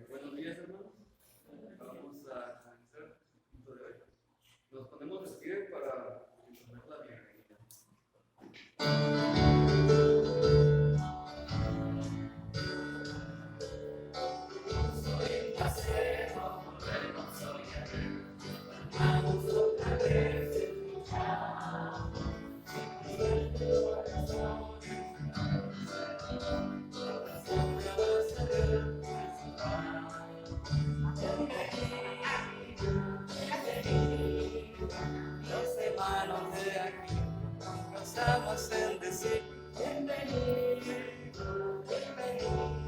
Buenos días, hermanos. Vamos a comenzar el punto de hoy. Nos ponemos de pie para entender la bienvenida. El decir bienvenido, bienvenido.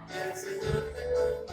El Señor te acompaña.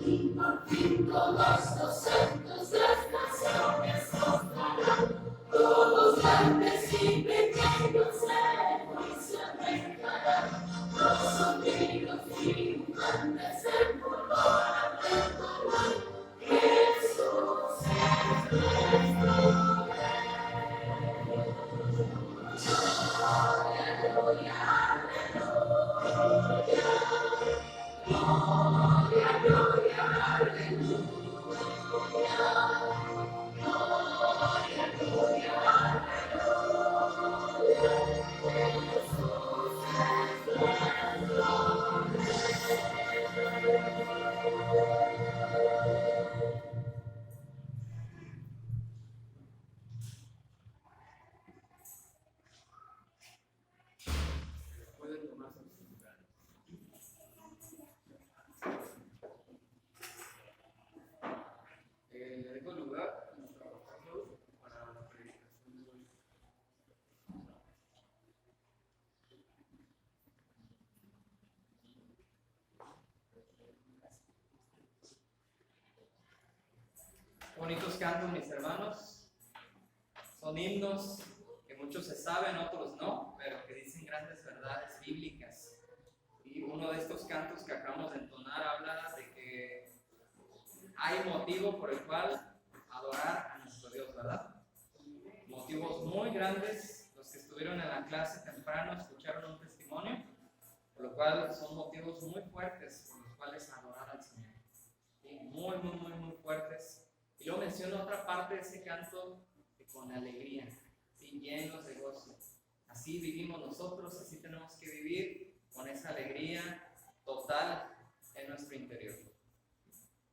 Todos los santos, las naciones mostrarán, todos grandes y pequeños el juicio rendirán. Los sonidos triunfantes del fulgor retornan. Jesús es nuestro Rey. Aleluya, aleluya. Gloria, gloria, aleluya. Pueden tomar sus lugares. Le dejo el lugar a nuestro apóstol para la predicación de hoy. Bonitos cantos, mis hermanos. Son himnos que muchos se saben, otros no, pero que dicen grandes verdades bíblicas. Y uno de estos cantos que acabamos de entonar habla de que hay motivo por el cual adorar a nuestro Dios, ¿verdad? Motivos muy grandes. Los que estuvieron en la clase temprano escucharon un testimonio, por lo cual son motivos muy fuertes por los cuales adorar al Señor. ¿Sí? Muy, muy, muy, muy fuertes. Y luego menciona otra parte de ese canto que con alegría, ¿sí? Llenos de gozo. Así vivimos nosotros, así tenemos que vivir con esa alegría total en nuestro interior.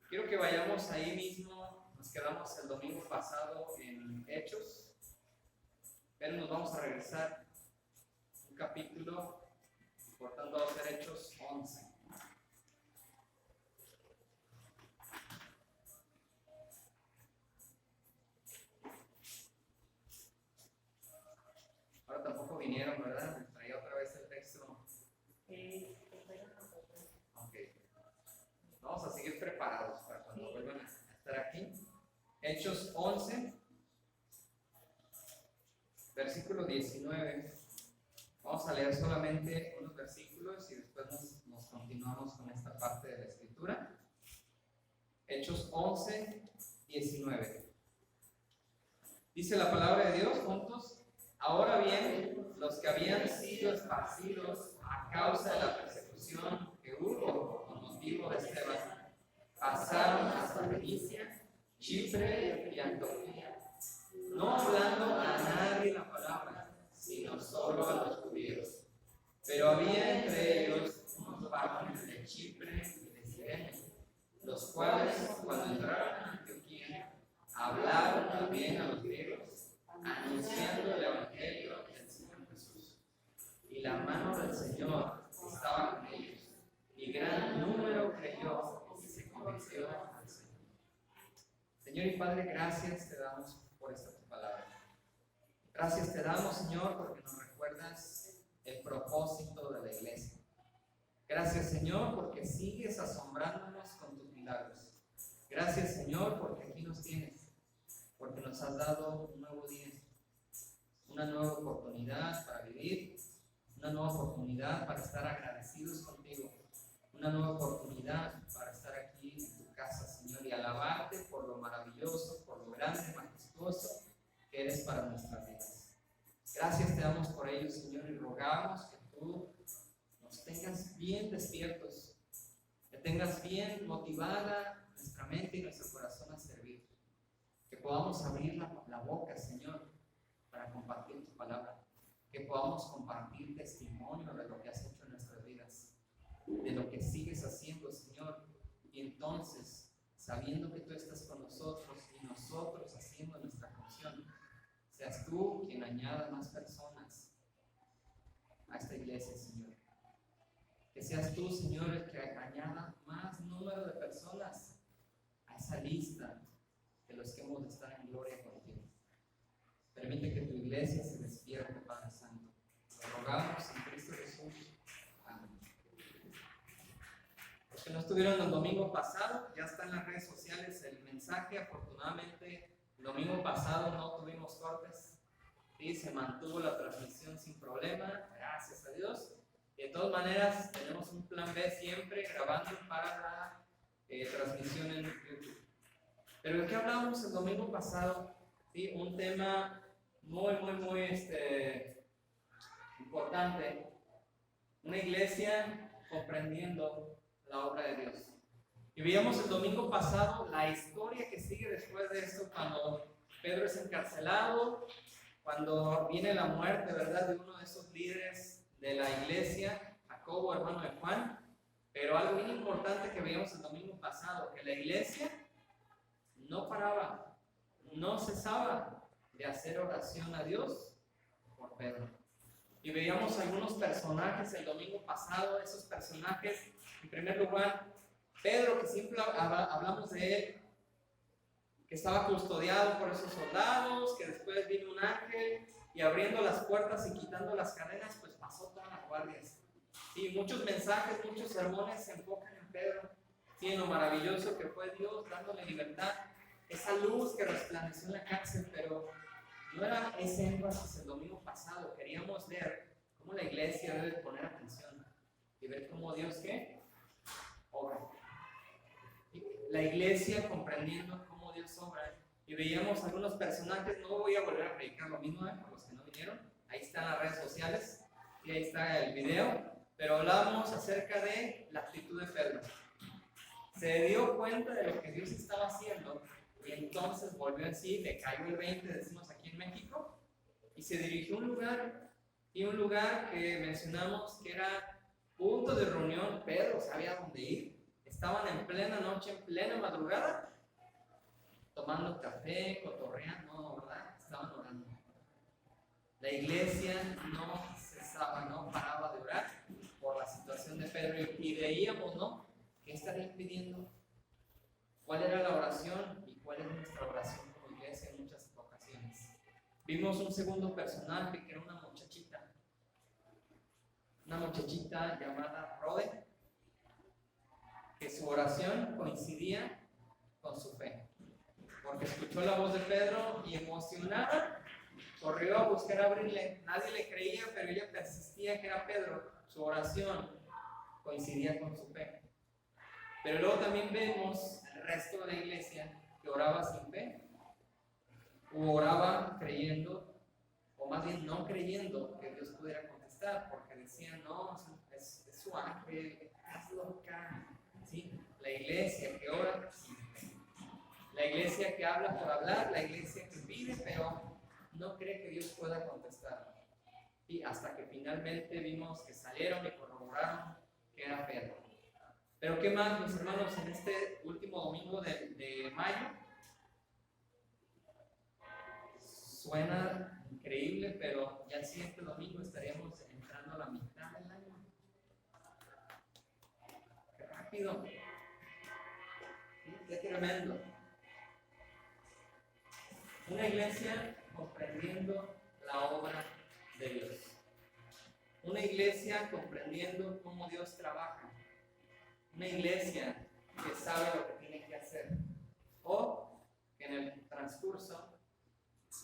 Quiero que vayamos ahí mismo, nos quedamos el domingo pasado en Hechos, pero nos vamos a regresar un capítulo, por tanto va a ser Hechos 11. Ahora tampoco vinieron, ¿verdad? Les traía otra vez el texto. Ok. Vamos a seguir preparados para cuando vuelvan a estar aquí. Hechos 11, versículo 19. Vamos a leer solamente unos versículos y después nos continuamos con esta parte de la escritura. Hechos 11, 19. Dice la palabra de Dios juntos. Ahora bien, los que habían sido esparcidos a causa de la persecución que hubo con motivo de Esteban, pasaron hasta Fenicia, Chipre y Antioquía, no hablando a nadie la palabra, sino solo a los judíos. Pero había entre ellos unos varones de Chipre y de Cirene, los cuales, cuando entraron a Antioquía, hablaron también a los griegos, anunciando el evangelio del Señor Jesús. Y la mano del Señor estaba con ellos, y gran número creyó y se convirtió al Señor. Señor y Padre, gracias te damos por esta tu palabra. Gracias te damos, Señor, porque nos recuerdas el propósito de la iglesia. Gracias, Señor, porque sigues asombrándonos con tus milagros. Gracias, Señor, porque aquí nos tienes, porque nos has dado un nuevo día, una nueva oportunidad para vivir, una nueva oportunidad para estar agradecidos contigo, una nueva oportunidad para estar aquí en tu casa, Señor, y alabarte por lo maravilloso, por lo grande y majestuoso que eres para nuestras vidas. Gracias te damos por ello, Señor, y rogamos que tú nos tengas bien despiertos, que tengas bien motivada nuestra mente y nuestro corazón a servir, que podamos abrir la boca, Señor, para compartir tu palabra, que podamos compartir testimonio de lo que has hecho en nuestras vidas, de lo que sigues haciendo, Señor, y entonces, sabiendo que tú estás con nosotros y nosotros haciendo nuestra función, seas tú quien añada más personas a esta iglesia, Señor. Que seas tú, Señor, el que añada más número de personas a esa lista de los que hemos de estar en gloria contigo. Permite que tu iglesia se despierte, Padre Santo. Lo rogamos en Cristo Jesús. Amén. Porque estuvieron el domingo pasado, ya está en las redes sociales el mensaje. Afortunadamente, el domingo pasado no tuvimos cortes. Sí, se mantuvo la transmisión sin problema, gracias a Dios. De todas maneras, tenemos un plan B siempre grabando para la transmisión en YouTube. Pero ¿de qué hablábamos el domingo pasado? Sí, un tema muy importante. Una iglesia comprendiendo la obra de Dios. Y veíamos el domingo pasado la historia que sigue después de esto, cuando Pedro es encarcelado, cuando viene la muerte, ¿verdad?, de uno de esos líderes de la iglesia, Jacobo, hermano de Juan. Pero algo bien importante que veíamos el domingo pasado, que la iglesia no paraba, no cesaba de hacer oración a Dios por Pedro. Y veíamos algunos personajes el domingo pasado. Esos personajes, en primer lugar, Pedro, que siempre hablamos de él, que estaba custodiado por esos soldados, que después vino un ángel y abriendo las puertas y quitando las cadenas, pues pasó todas las guardias. Y muchos mensajes, muchos sermones se enfocan en Pedro, y en lo maravilloso que fue Dios dándole libertad, esa luz que resplandeció en la cárcel. Pero no era ese énfasis el domingo pasado. Queríamos ver cómo la iglesia debe poner atención y ver cómo Dios, ¿qué?, obra. La iglesia comprendiendo cómo Dios obra. Y veíamos algunos personajes. No voy a volver a predicar lo mismo, por los que no vinieron. Ahí están las redes sociales y ahí está el video. Pero hablábamos acerca de la actitud de Pedro. Se dio cuenta de lo que Dios estaba haciendo y entonces volvió en sí, le cayó el 20, decimos aquí en México, y se dirigió a un lugar que mencionamos que era punto de reunión. Pedro sabía dónde ir. Estaban en plena noche, en plena madrugada, tomando café, cotorreando, ¿verdad? Estaban orando. La iglesia no cesaba, no paraba de orar por la situación de Pedro. Y veíamos, ¿no?, ¿qué estaría impidiendo? ¿Cuál era la oración y cuál es nuestra oración como iglesia en muchas ocasiones? Vimos un segundo personaje que era una muchachita llamada Rode, que su oración coincidía con su fe, porque escuchó la voz de Pedro y emocionada corrió a buscar abrirle. Nadie le creía, pero ella persistía que era Pedro. Su oración coincidía con su fe. Pero luego también vemos el resto de la iglesia que oraba sin fe, o oraba creyendo, o más bien no creyendo que Dios pudiera contestar, porque decían, no, es su ángel, es loca. ¿Sí? La iglesia que ora sin fe, la iglesia que habla por hablar, la iglesia que pide, pero no cree que Dios pueda contestar. Y hasta que finalmente vimos que salieron y corroboraron que era Pedro. Pero ¿qué más, mis hermanos, en este último domingo de mayo? Suena increíble, pero ya el siguiente domingo estaríamos entrando a la mitad del año. ¡Qué rápido! ¡Qué tremendo! Una iglesia comprendiendo la obra de Dios. Una iglesia comprendiendo cómo Dios trabaja. Una iglesia que sabe lo que tiene que hacer, o que en el transcurso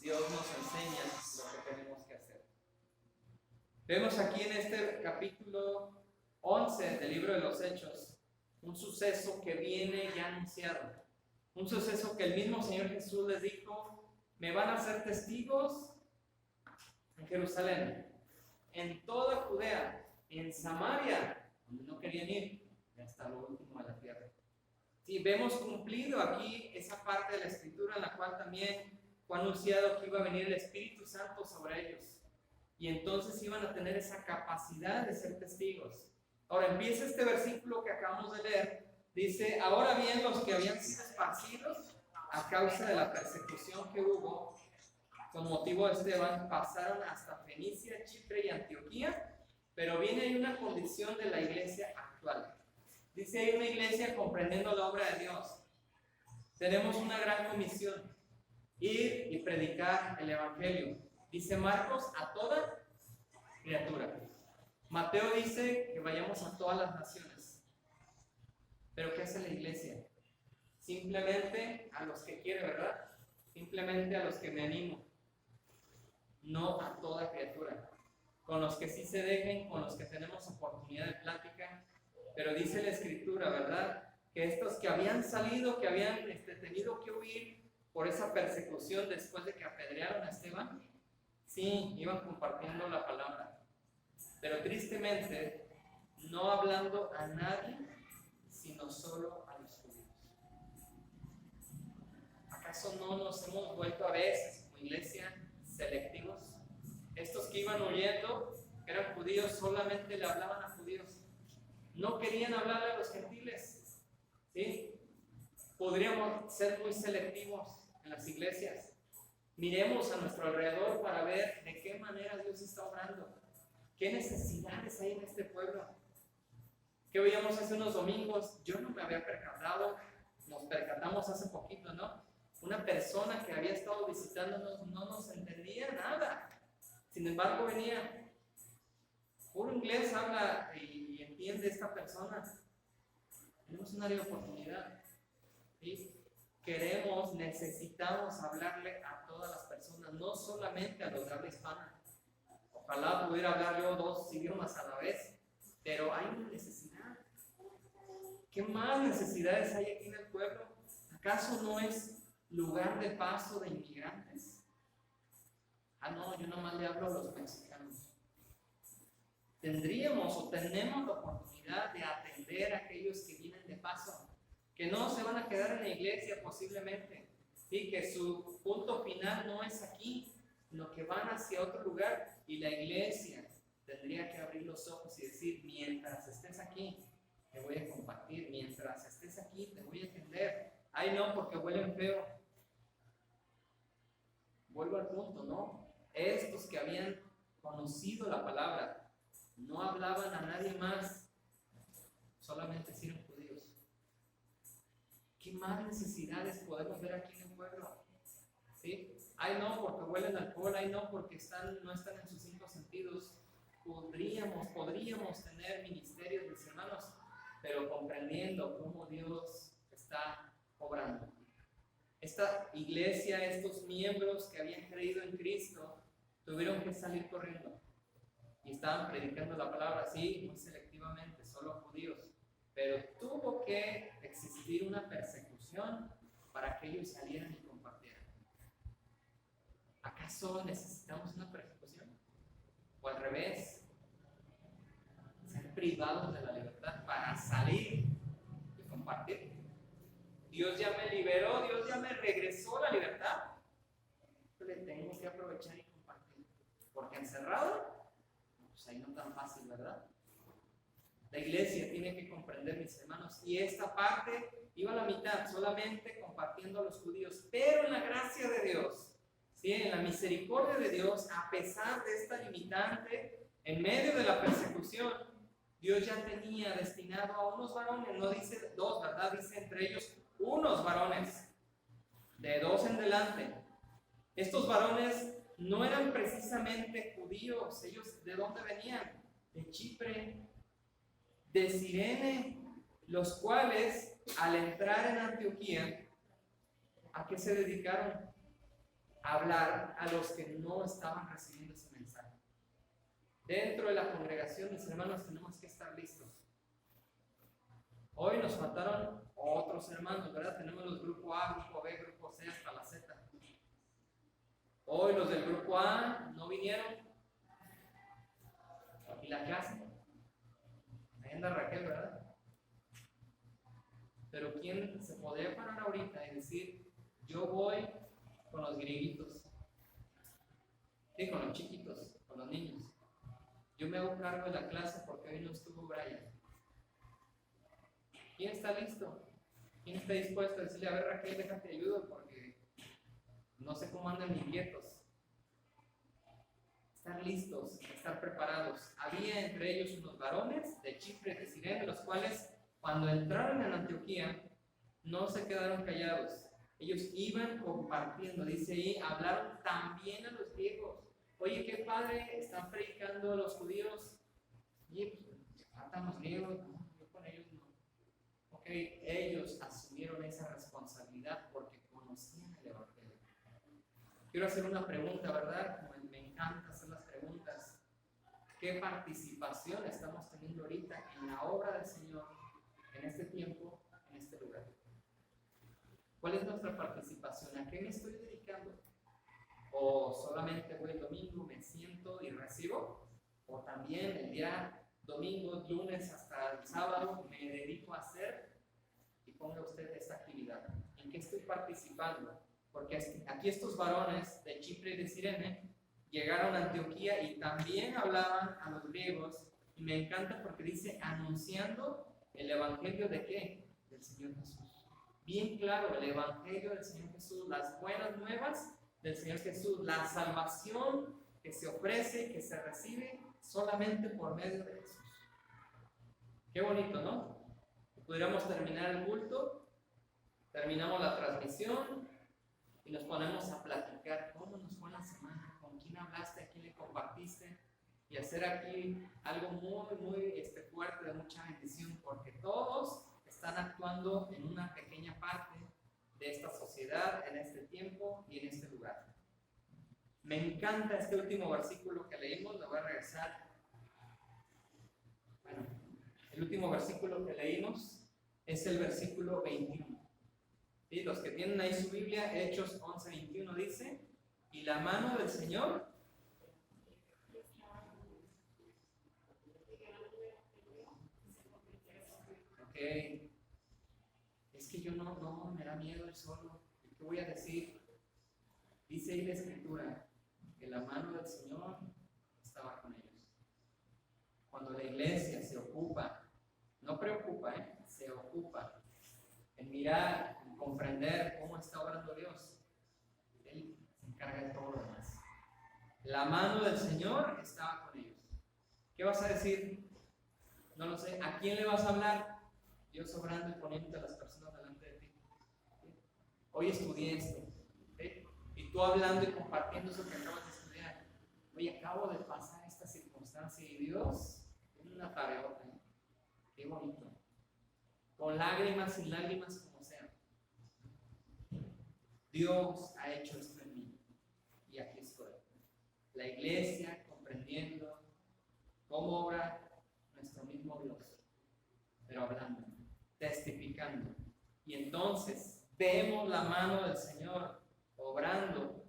Dios nos enseña lo que tenemos que hacer. Vemos aquí en este capítulo 11 del libro de los Hechos un suceso que viene ya anunciado, un suceso que el mismo Señor Jesús les dijo: me van a hacer testigos en Jerusalén, en toda Judea, en Samaria, donde no querían ir, hasta lo último de la tierra. Sí, vemos cumplido aquí esa parte de la escritura en la cual también fue anunciado que iba a venir el Espíritu Santo sobre ellos, y entonces iban a tener esa capacidad de ser testigos. Ahora empieza este versículo que acabamos de leer. Dice: ahora bien, los que habían sido esparcidos a causa de la persecución que hubo con motivo de Esteban pasaron hasta Fenicia, Chipre y Antioquía. Pero viene ahí una condición de la iglesia actual. Dice: hay una iglesia comprendiendo la obra de Dios. Tenemos una gran comisión: ir y predicar el evangelio. Dice Marcos: a toda criatura. Mateo dice que vayamos a todas las naciones. Pero ¿qué hace la iglesia? Simplemente a los que quiere, ¿verdad? Simplemente a los que me animo. No a toda criatura. Con los que sí se dejen, con los que tenemos oportunidad de plática. Pero dice la Escritura, ¿verdad? Que estos que habían salido, que habían tenido que huir por esa persecución después de que apedrearon a Esteban, sí, iban compartiendo la palabra. Pero tristemente, no hablando a nadie, sino solo a los judíos. ¿Acaso no nos hemos vuelto a veces como iglesia selectivos? Estos que iban huyendo, que eran judíos, solamente le hablaban a judíos. No querían hablarle a los gentiles. ¿Sí? Podríamos ser muy selectivos en las iglesias. Miremos a nuestro alrededor para ver de qué manera Dios está obrando. ¿Qué necesidades hay en este pueblo? ¿Qué veíamos hace unos domingos? Yo no me había percatado, nos percatamos hace poquito, ¿no? Una persona que había estado visitándonos no nos entendía nada. Sin embargo, venía. Puro inglés habla y entiende esta persona. Tenemos un área de oportunidad. ¿Sí? Queremos, necesitamos hablarle a todas las personas, no solamente a los de habla hispana. Ojalá pudiera hablar yo 2 idiomas a la vez, pero hay una necesidad. ¿Qué más necesidades hay aquí en el pueblo? ¿Acaso no es lugar de paso de inmigrantes? Ah, no, yo nomás le hablo a los mexicanos. Tendríamos o tenemos la oportunidad de atender a aquellos que vienen de paso, que no se van a quedar en la iglesia posiblemente, ¿sí? Que su punto final no es aquí, sino que van hacia otro lugar, y la iglesia tendría que abrir los ojos y decir: mientras estés aquí, te voy a compartir, mientras estés aquí, te voy a atender. Ay, no, porque huelen feo. Vuelvo al punto, ¿no? Estos que habían conocido la palabra no hablaban a nadie más, solamente si eran judíos. ¿Qué más necesidades podemos ver aquí en el pueblo? ¿Sí? Ay, no, porque huelen alcohol, ay, no, porque no están en sus 5 sentidos. Podríamos tener ministerios, mis hermanos, pero comprendiendo cómo Dios está obrando. Esta iglesia, estos miembros que habían creído en Cristo, tuvieron que salir corriendo y estaban predicando la palabra, sí, muy selectivamente, solo a judíos, pero tuvo que existir una persecución para que ellos salieran y compartieran. ¿Acaso necesitamos una persecución? ¿O al revés? Ser privados de la libertad para salir y compartir. Dios ya me liberó, Dios ya me regresó la libertad. Le tengo que aprovechar y compartir. Porque encerrado, pues ahí no tan fácil, ¿verdad? La iglesia tiene que comprender, mis hermanos, y esta parte iba a la mitad, solamente compartiendo a los judíos, pero en la gracia de Dios, ¿sí? En la misericordia de Dios, a pesar de esta limitante, en medio de la persecución, Dios ya tenía destinado a unos varones, no dice 2, ¿verdad? Dice entre ellos unos varones, de 2 en delante. Estos varones no eran precisamente judíos. Ellos, ¿de dónde venían? De Chipre, de Cirene, los cuales al entrar en Antioquía, ¿a qué se dedicaron? A hablar a los que no estaban recibiendo ese mensaje. Dentro de la congregación, mis hermanos, tenemos que estar listos. Hoy nos faltaron otros hermanos, ¿verdad? Tenemos los grupo A, grupo B, grupo C, hasta la Z. Hoy los del grupo A no vinieron. ¿Y la clase? Ahí anda Raquel, ¿verdad? Pero ¿quién se podría parar ahorita y decir: yo voy con los grieguitos? Sí, con los chiquitos, con los niños. Yo me hago cargo de la clase porque hoy no estuvo Brian. ¿Quién está listo? ¿Quién está dispuesto a decirle: a ver, Raquel, déjate ayudo porque no sé cómo andan mis nietos? Estar listos, estar preparados. Había entre ellos unos varones de Chipre, de Cirene, los cuales cuando entraron en Antioquía no se quedaron callados. Ellos iban compartiendo, dice ahí, hablaron también a los griegos. Oye, qué padre, están predicando a los judíos. Oye, pues faltan los griegos, no, yo con ellos no. Ok, Ok, ellos asumieron esa responsabilidad porque conocían el Evangelio. Quiero hacer una pregunta, ¿verdad? Me encanta hacer las preguntas. ¿Qué participación estamos teniendo ahorita en la obra del Señor, en este tiempo, en este lugar? ¿Cuál es nuestra participación? ¿A qué me estoy dedicando? ¿O solamente voy el domingo, me siento y recibo? ¿O también el día domingo, lunes hasta el sábado me dedico a hacer? Y ponga usted esta actividad. ¿En qué estoy participando? Porque aquí estos varones de Chipre y de Cirene llegaron a Antioquía y también hablaban a los griegos. Y me encanta porque dice anunciando el evangelio de ¿qué? Del Señor Jesús. Bien claro, el evangelio del Señor Jesús, las buenas nuevas del Señor Jesús, la salvación que se ofrece, que se recibe solamente por medio de Jesús. Qué bonito, ¿no? Pudiéramos terminar el culto, terminamos la transmisión y nos ponemos a platicar cómo nos fue la semana, con quién hablaste, a quién le compartiste, y hacer aquí algo muy fuerte, de mucha bendición, porque todos están actuando en una pequeña parte de esta sociedad, en este tiempo y en este lugar. Me encanta este último versículo que leímos, lo voy a regresar. Bueno, el último versículo que leímos es el versículo 21. ¿Sí? Los que tienen ahí su Biblia, Hechos 11:21 dice, y la mano del Señor. Ok, es que yo no, me da miedo el solo. ¿Qué voy a decir? Dice ahí la Escritura que la mano del Señor estaba con ellos. Cuando la iglesia se ocupa, no preocupa, se ocupa en mirar, en comprender cómo está obrando Dios, Él se encarga de todo lo demás. La mano del Señor estaba con ellos. ¿Qué vas a decir? No lo sé. ¿A quién le vas a hablar? Dios obrando y poniéndote a las personas delante de ti. ¿Sí? Hoy estudié esto. ¿Sí? Y tú hablando y compartiendo eso que acabas de estudiar. Oye, acabo de pasar esta circunstancia y Dios tiene una tareota. Qué bonito. Con lágrimas, sin lágrimas, como sea. Dios ha hecho esto en mí. Y aquí estoy. La iglesia comprendiendo cómo obra nuestro mismo Dios. Pero hablando, testificando. Y entonces vemos la mano del Señor obrando.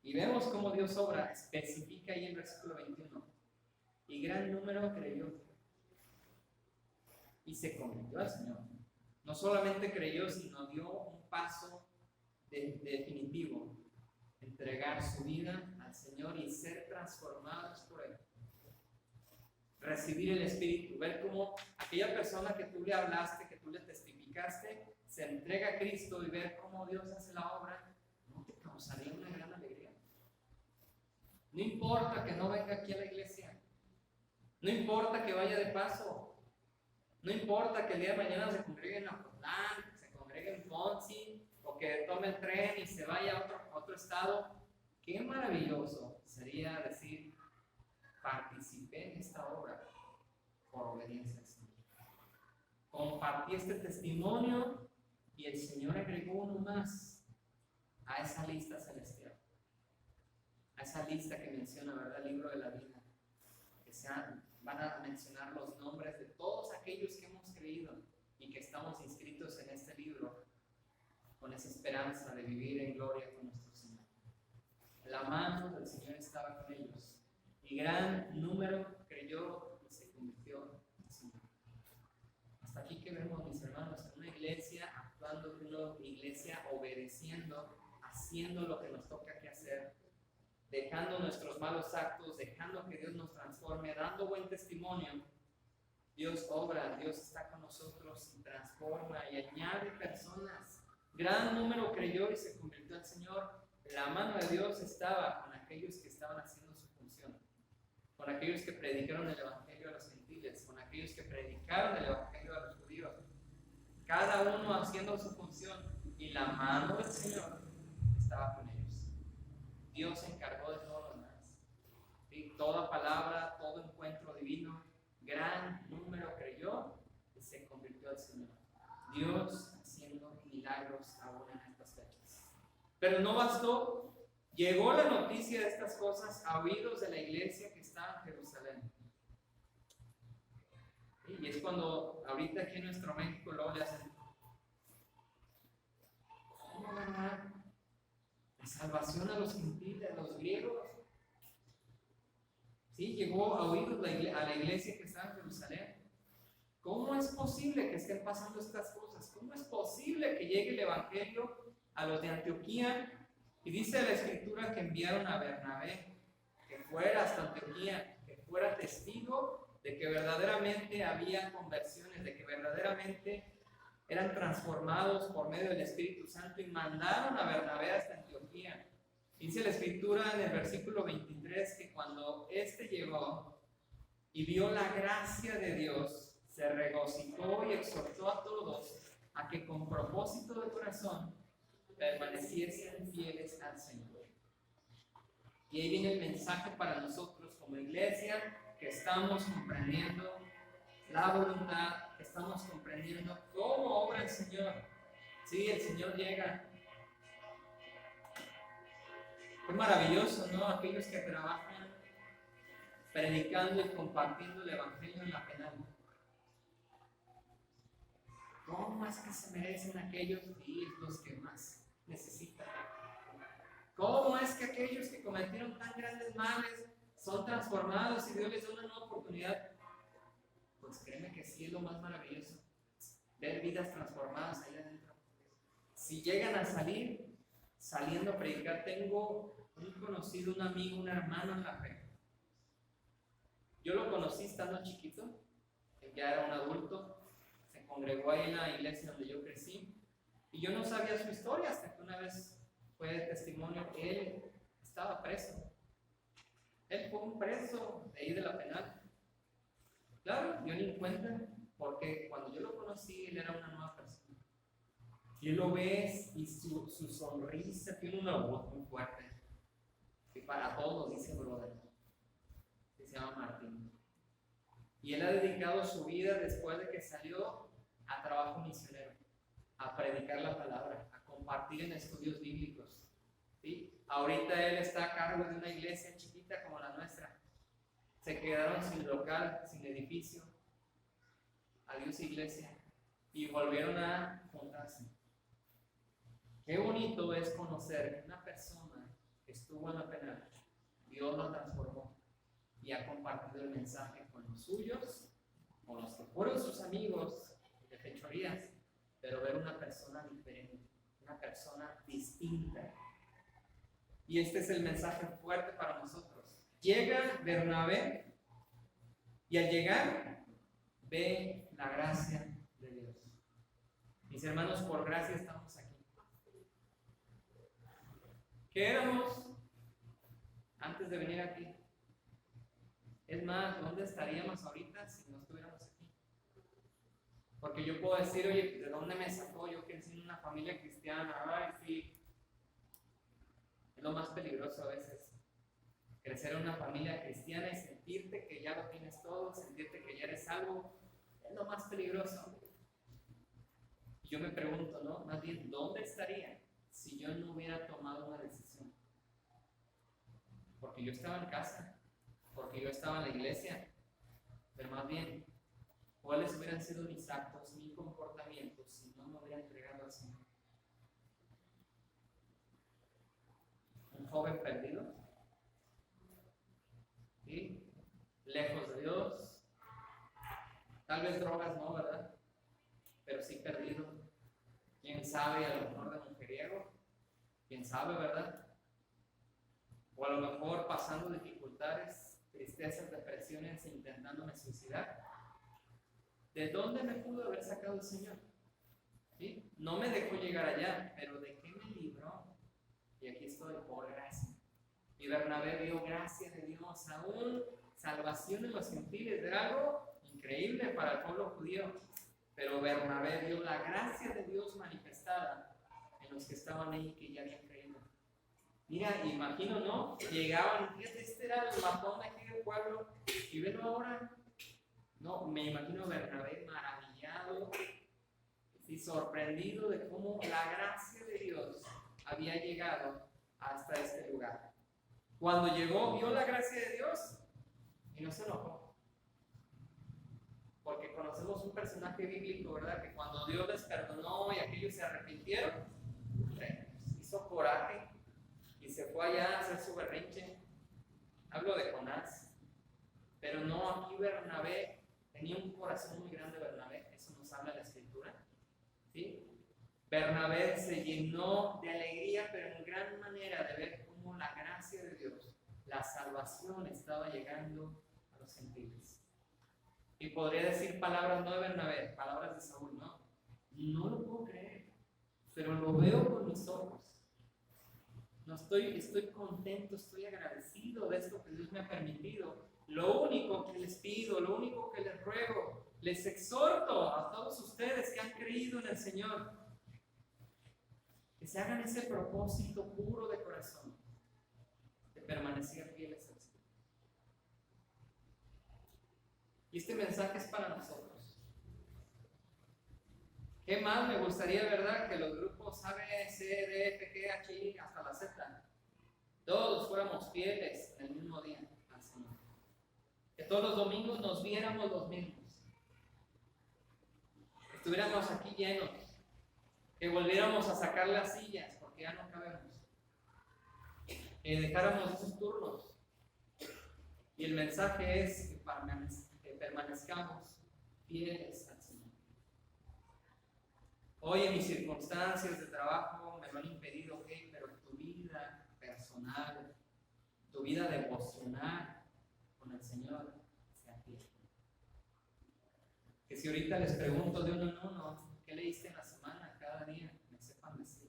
Y vemos cómo Dios obra. Especifica ahí en el versículo 21. Y gran número creyó. Y se convirtió al Señor. No solamente creyó, sino dio un paso definitivo. Entregar su vida al Señor y ser transformados por Él. Recibir el Espíritu. Ver cómo aquella persona que tú le hablaste, que tú le testificaste, se entrega a Cristo y ver cómo Dios hace la obra. ¿No te causaría una gran alegría? No importa que no venga aquí a la iglesia. No importa que vaya de paso. No importa que el día de mañana se congregue en Apotlán, que se congregue en Ponzi, o que tome el tren y se vaya a otro estado. Qué maravilloso sería decir, participé en esta obra por obediencia al Señor. Compartí este testimonio y el Señor agregó uno más a esa lista celestial. A esa lista que menciona, ¿verdad? El libro de la vida. Que van a mencionar los nombres de todos aquellos que hemos creído y que estamos inscritos en este libro con esa esperanza de vivir en gloria con nuestro Señor. La mano del Señor estaba con ellos y gran número creyó y se convirtió en Señor. Hasta aquí que vemos, mis hermanos, una iglesia actuando, una iglesia obedeciendo, haciendo lo que nos toca que hacer, dejando nuestros malos actos, dejando que Dios nos transforme, dando buen testimonio. Dios obra, Dios está con nosotros y transforma y añade personas. Gran número creyó y se convirtió al Señor. La mano de Dios estaba con aquellos que estaban haciendo su función, con aquellos que predicaron el Evangelio a los gentiles, con aquellos que predicaron el Evangelio a los judíos. Cada uno haciendo su función y la mano del Señor estaba con ellos. Dios se encargó de todo lo demás. ¿Sí? Toda palabra, todo encuentro divino, gran número creyó y se convirtió al Señor. Dios haciendo milagros aún en estas fechas. Pero no bastó, llegó la noticia de estas cosas a oídos de la iglesia que está en Jerusalén. Y es cuando ahorita aquí en nuestro México luego le hacen, ¿cómo van a dar la salvación a los gentiles, a los griegos? Sí, llegó a oídos a la iglesia que está en Jerusalén. ¿Cómo es posible que estén pasando estas cosas? ¿Cómo es posible que llegue el evangelio a los de Antioquía? Y dice la escritura que enviaron a Bernabé, que fuera hasta Antioquía, que fuera testigo de que verdaderamente había conversiones, de que verdaderamente eran transformados por medio del Espíritu Santo, y mandaron a Bernabé hasta Antioquía. Dice la escritura en el versículo 23 que cuando éste llegó y vio la gracia de Dios, se regocijó y exhortó a todos a que con propósito de corazón permaneciesen fieles al Señor. Y ahí viene el mensaje para nosotros como iglesia, que estamos comprendiendo la voluntad, que estamos comprendiendo cómo obra el Señor. Sí, el Señor llega. Es maravilloso, ¿no? Aquellos que trabajan predicando y compartiendo el Evangelio en la penal. ¿Cómo es que se merecen aquellos y los que más necesitan? ¿Cómo es que aquellos que cometieron tan grandes males son transformados y Dios les da una nueva oportunidad? Pues créeme que sí es lo más maravilloso, ver vidas transformadas ahí adentro. Si llegan a salir, saliendo a predicar, tengo un conocido, un amigo, un hermano en la fe. Yo lo conocí estando chiquito, ya era un adulto, se congregó ahí en la iglesia donde yo crecí, y yo no sabía su historia hasta que una vez fue de testimonio que él estaba preso. Él fue un preso de ahí de la penal. Claro, yo ni cuenta, porque cuando yo lo conocí, él era una nueva persona. Y lo ves y su sonrisa tiene una voz muy fuerte. Y para todos dice brother, que se llama Martín. Y él ha dedicado su vida después de que salió a trabajo misionero, a predicar la palabra, a compartir en estudios bíblicos. ¿Sí? Ahorita él está a cargo de una iglesia chiquita como la nuestra. Se quedaron sin local, sin edificio. Adiós iglesia. Y volvieron a juntarse. Qué bonito es conocer que una persona que estuvo en la penal, Dios la transformó y ha compartido el mensaje con los suyos, con los que fueron sus amigos de fechorías, pero ver una persona diferente, una persona distinta. Y este es el mensaje fuerte para nosotros. Llega Bernabé y al llegar ve la gracia de Dios. Mis hermanos, por gracia estamos aquí. ¿Qué éramos antes de venir aquí? Es más, ¿dónde estaríamos ahorita si no estuviéramos aquí? Porque yo puedo decir, oye, ¿de dónde me sacó? Yo crecí en una familia cristiana. Ay, sí. Es lo más peligroso a veces. Crecer en una familia cristiana y sentirte que ya lo tienes todo, sentirte que ya eres salvo, es lo más peligroso. Y yo me pregunto, ¿no? Más bien, ¿dónde estaría si yo no hubiera tomado una decisión? Porque yo estaba en casa, porque yo estaba en la iglesia, pero más bien, ¿cuáles hubieran sido mis actos, mi comportamiento si no me hubiera entregado al Señor? Un joven perdido, ¿sí? Lejos de Dios, tal vez drogas no, ¿verdad? Pero sí perdido. ¿Quién sabe? A lo mejor de mujeriego, ¿quién sabe, verdad? O a lo mejor pasando dificultades, tristezas, depresiones, intentándome suicidar. ¿De dónde me pudo haber sacado el Señor? ¿Sí? No me dejó llegar allá, pero ¿de qué me libró? Y aquí estoy, por gracia. Y Bernabé vio gracia de Dios, aún salvación en los gentiles, era algo increíble para el pueblo judío. Pero Bernabé vio la gracia de Dios manifestada en los que estaban ahí, que ya habían creído. Mira, imagino, ¿no? Llegaban, fíjate, este era el matón de aquí del pueblo, y velo ahora. No, me imagino Bernabé maravillado, y sorprendido de cómo la gracia de Dios había llegado hasta este lugar. Cuando llegó, vio la gracia de Dios y no se enojó. Porque conocemos un personaje bíblico, ¿verdad? Que cuando Dios les perdonó y aquellos se arrepintieron, hizo coraje y se fue allá a hacer su berrinche. Hablo de Jonás. Pero no, aquí Bernabé tenía un corazón muy grande, Bernabé. Eso nos habla la Escritura. ¿Sí? Bernabé se llenó de alegría, pero en gran manera de ver cómo la gracia de Dios, la salvación estaba llegando a los gentiles. Y podría decir palabras no de Bernabé, palabras de Saúl, ¿no? No lo puedo creer, pero lo veo con mis ojos. No estoy contento, estoy agradecido de esto que Dios me ha permitido. Lo único que les pido, lo único que les ruego, les exhorto a todos ustedes que han creído en el Señor, que se hagan ese propósito puro de corazón, de permanecer fieles al Señor. Y este mensaje es para nosotros. ¿Qué más me gustaría, verdad? Que los grupos A, B, C, D, F, G, H, I, hasta la Z, todos fuéramos fieles en el mismo día al Señor. Que todos los domingos nos viéramos los mismos. Que estuviéramos aquí llenos. Que volviéramos a sacar las sillas, porque ya no cabemos. Que dejáramos esos turnos. Y el mensaje es que permanezcamos fieles al Señor. Hoy en mis circunstancias de trabajo me lo han impedido, ok, pero tu vida personal, tu vida devocional con el Señor sea fiel. Que si ahorita les pregunto de uno en uno, ¿qué leíste en la semana, cada día? Me sepan decir.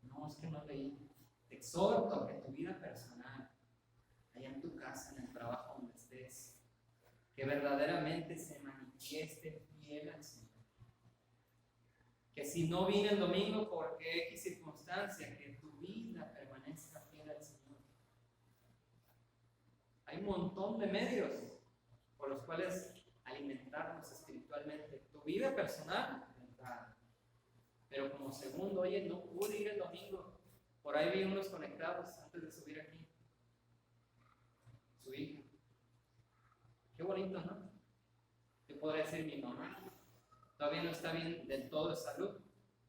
No, es que no leí. Te exhorto a que tu vida personal, allá en tu casa, en el trabajo donde estés, que verdaderamente se manifieste fiel al Señor. Que si no vine el domingo porque X circunstancia, que tu vida permanezca fiel al Señor. Hay un montón de medios por los cuales alimentarnos espiritualmente. Tu vida personal, pero como segundo, oye, no pude ir el domingo. Por ahí vi unos conectados antes de subir aquí. Su hija. Qué bonito, ¿no? Yo podría decir mi mamá. Todavía no está bien del todo de salud,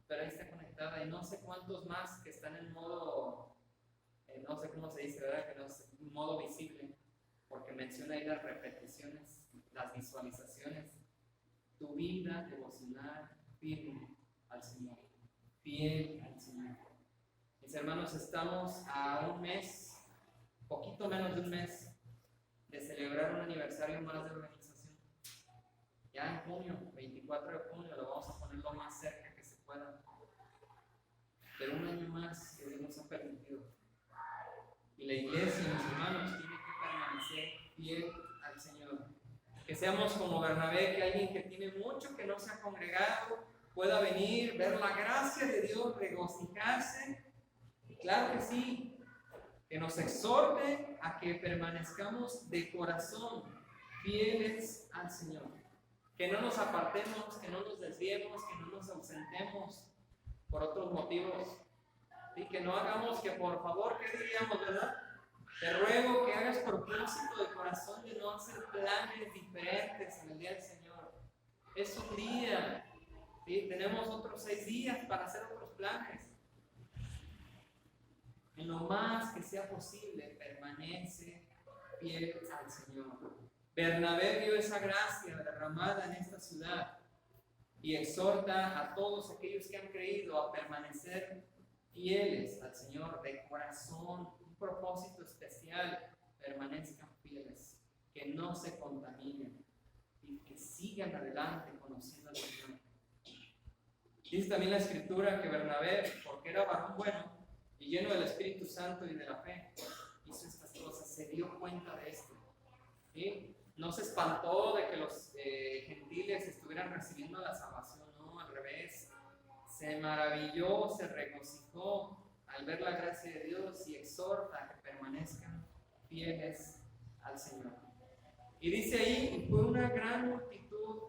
pero ahí está conectada. Y no sé cuántos más que están en modo, no sé cómo se dice, ¿verdad? Que no es un modo visible, porque menciona ahí las repeticiones, las visualizaciones. Tu vida devocional firme al Señor, fiel al Señor. Mis hermanos, estamos a un mes, poquito menos de un mes, de celebrar un aniversario más de organización. Ya en junio, 24 de junio, lo vamos a poner lo más cerca que se pueda. Pero un año más que Dios nos ha permitido. Y la iglesia, mis hermanos, tiene que permanecer fiel al Señor. Que seamos como Bernabé, que alguien que tiene mucho que no se ha congregado pueda venir, ver la gracia de Dios, regocijarse. Y claro que sí, que nos exhorte a que permanezcamos de corazón fieles al Señor. Que no nos apartemos, que no nos desviemos, que no nos ausentemos por otros motivos. Y que no hagamos que, por favor, ¿qué diríamos, verdad? Te ruego que hagas propósito de corazón de no hacer planes diferentes en el día del Señor. Es un día, ¿sí? Tenemos otros 6 días para hacer otros planes. En lo más que sea posible, permanece fiel al Señor. Bernabé vio esa gracia derramada en esta ciudad y exhorta a todos aquellos que han creído a permanecer fieles al Señor de corazón, un propósito especial, permanezcan fieles, que no se contaminen y que sigan adelante conociendo al Señor. Dice también la Escritura que Bernabé, porque era varón bueno y lleno del Espíritu Santo y de la fe, hizo estas cosas, se dio cuenta de esto. ¿Sí? No se espantó de que los gentiles estuvieran recibiendo la salvación, no, al revés. Se maravilló, se regocijó al ver la gracia de Dios y exhorta a que permanezcan fieles al Señor. Y dice ahí, y fue una gran multitud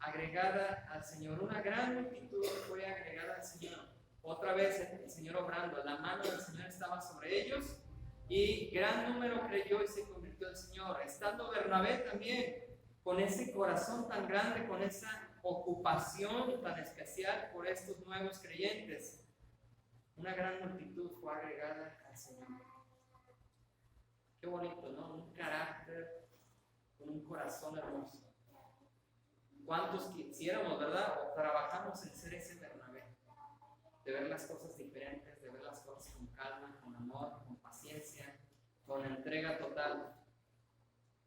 agregada al Señor. Una gran multitud fue agregada al Señor. Otra vez el Señor obrando, la mano del Señor estaba sobre ellos y gran número creyó y se convirtió al Señor. Estando Bernabé también con ese corazón tan grande, con esa ocupación tan especial por estos nuevos creyentes, una gran multitud fue agregada al Señor. Qué bonito, ¿no? Un carácter con un corazón hermoso. ¿Cuántos quisiéramos, verdad? O trabajamos en ser ese Bernabé, de ver las cosas diferentes, de ver las cosas con calma, con amor, con paciencia, con entrega total.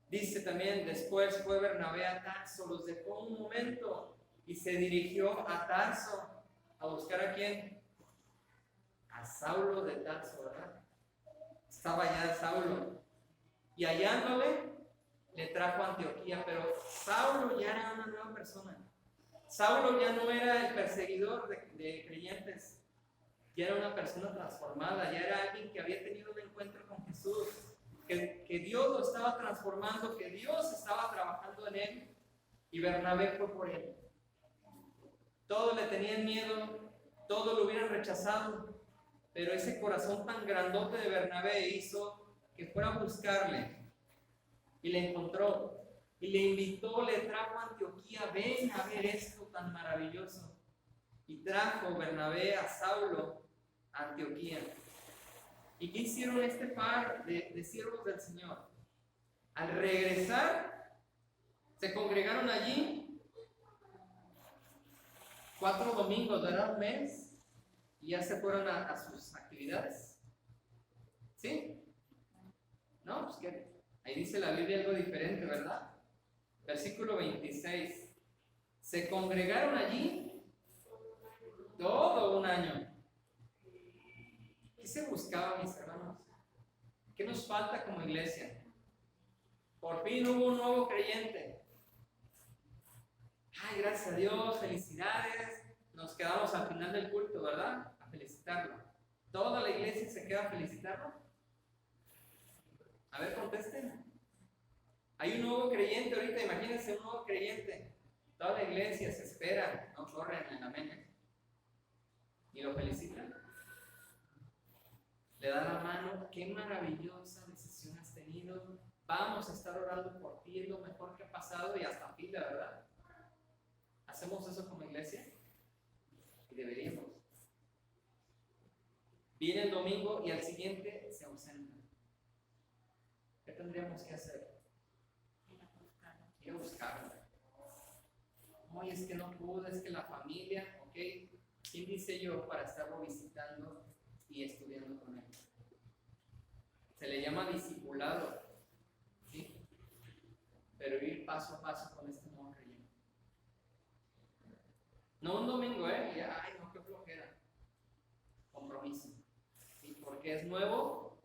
Dice también, después fue Bernabé a Tarso, los dejó un momento y se dirigió a Tarso a buscar ¿a quién? A Saulo de Tarso, ¿verdad? Estaba ya Saulo y hallándole le trajo a Antioquía, pero Saulo ya era una nueva persona. Saulo ya no era el perseguidor de creyentes, ya era una persona transformada, ya era alguien que había tenido un encuentro con Jesús, que Dios lo estaba transformando, que Dios estaba trabajando en él, y Bernabé fue por él. Todos le tenían miedo, todos lo hubieran rechazado, pero ese corazón tan grandote de Bernabé hizo que fuera a buscarle, y le encontró, y le invitó, le trajo a Antioquía, ven a ver esto tan maravilloso. Y trajo Bernabé a Saulo a Antioquía. ¿Y qué hicieron este par de siervos del Señor? Al regresar, se congregaron allí 4 domingos, ¿verdad? Un mes, y ya se fueron a sus actividades. ¿Sí? ¿No? Pues que ahí dice la Biblia algo diferente, ¿verdad? Versículo 26. Se congregaron allí todo un año. ¿Qué se buscaba, mis hermanos? ¿Qué nos falta como iglesia? Por fin hubo un nuevo creyente. Ay, gracias a Dios, felicidades. Nos quedamos al final del culto, ¿verdad? A felicitarlo. ¿Toda la iglesia se queda a felicitarlo? A ver, contesten. Hay un nuevo creyente ahorita, imagínense un nuevo creyente. Toda la iglesia se espera, no corren en la mente. Y lo felicitan. Le da la mano, qué maravillosa decisión has tenido. Vamos a estar orando por ti, es lo mejor que ha pasado y hasta pila, ¿verdad? ¿Hacemos eso como iglesia? Y deberíamos. Viene el domingo y al siguiente se ausenta. ¿Qué tendríamos que hacer? Ir a buscarlo. Oye, es que no pude, es que la familia, ¿ok? ¿Quién dice yo para estarlo visitando y estudiando con él? Se le llama discipulado, ¿sí? Pero ir paso a paso con este nuevo creyente. No un domingo, ¿eh? Ay, no, qué flojera. Compromiso. ¿Sí? Porque es nuevo,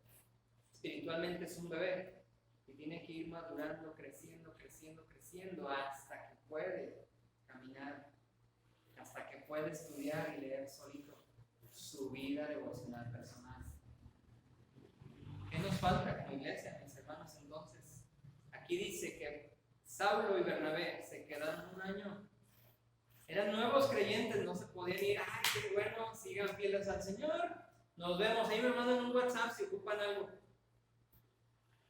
espiritualmente es un bebé y tiene que ir madurando, creciendo, creciendo, creciendo hasta que puede caminar, hasta que puede estudiar y leer solito su vida devocional personal. ¿Qué nos falta como iglesia, mis hermanos? Entonces, aquí dice que Saulo y Bernabé se quedaron un año. Eran nuevos creyentes, no se podían ir. Ay, qué bueno, sigan fieles al Señor. Nos vemos. Ahí me mandan un WhatsApp si ocupan algo.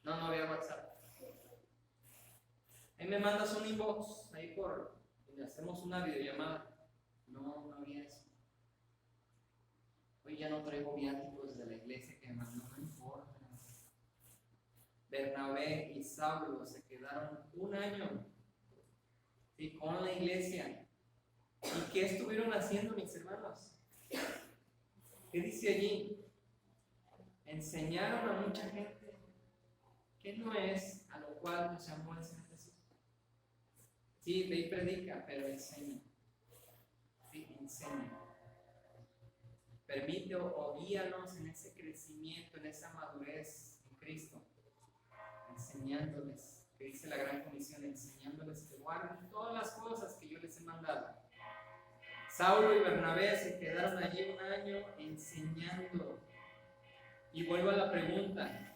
No había WhatsApp. Ahí me mandas un inbox, ahí y hacemos una videollamada. No había eso. Hoy ya no traigo viáticos de la iglesia que me mandó, no importa. Bernabé y Saulo se quedaron un año, ¿sí? Con la iglesia. ¿Y qué estuvieron haciendo, mis hermanos? ¿Qué dice allí? Enseñaron a mucha gente. ¿Qué no es a lo cual nos llamó el Señor Jesús? Sí, ve y predica, pero enseña. Sí, enseña. Permite o guíanos en ese crecimiento, en esa madurez en Cristo. Enseñándoles, que dice la gran comisión, enseñándoles que guarden todas las cosas que yo les he mandado. Saulo y Bernabé se quedaron allí un año enseñando. Y vuelvo a la pregunta,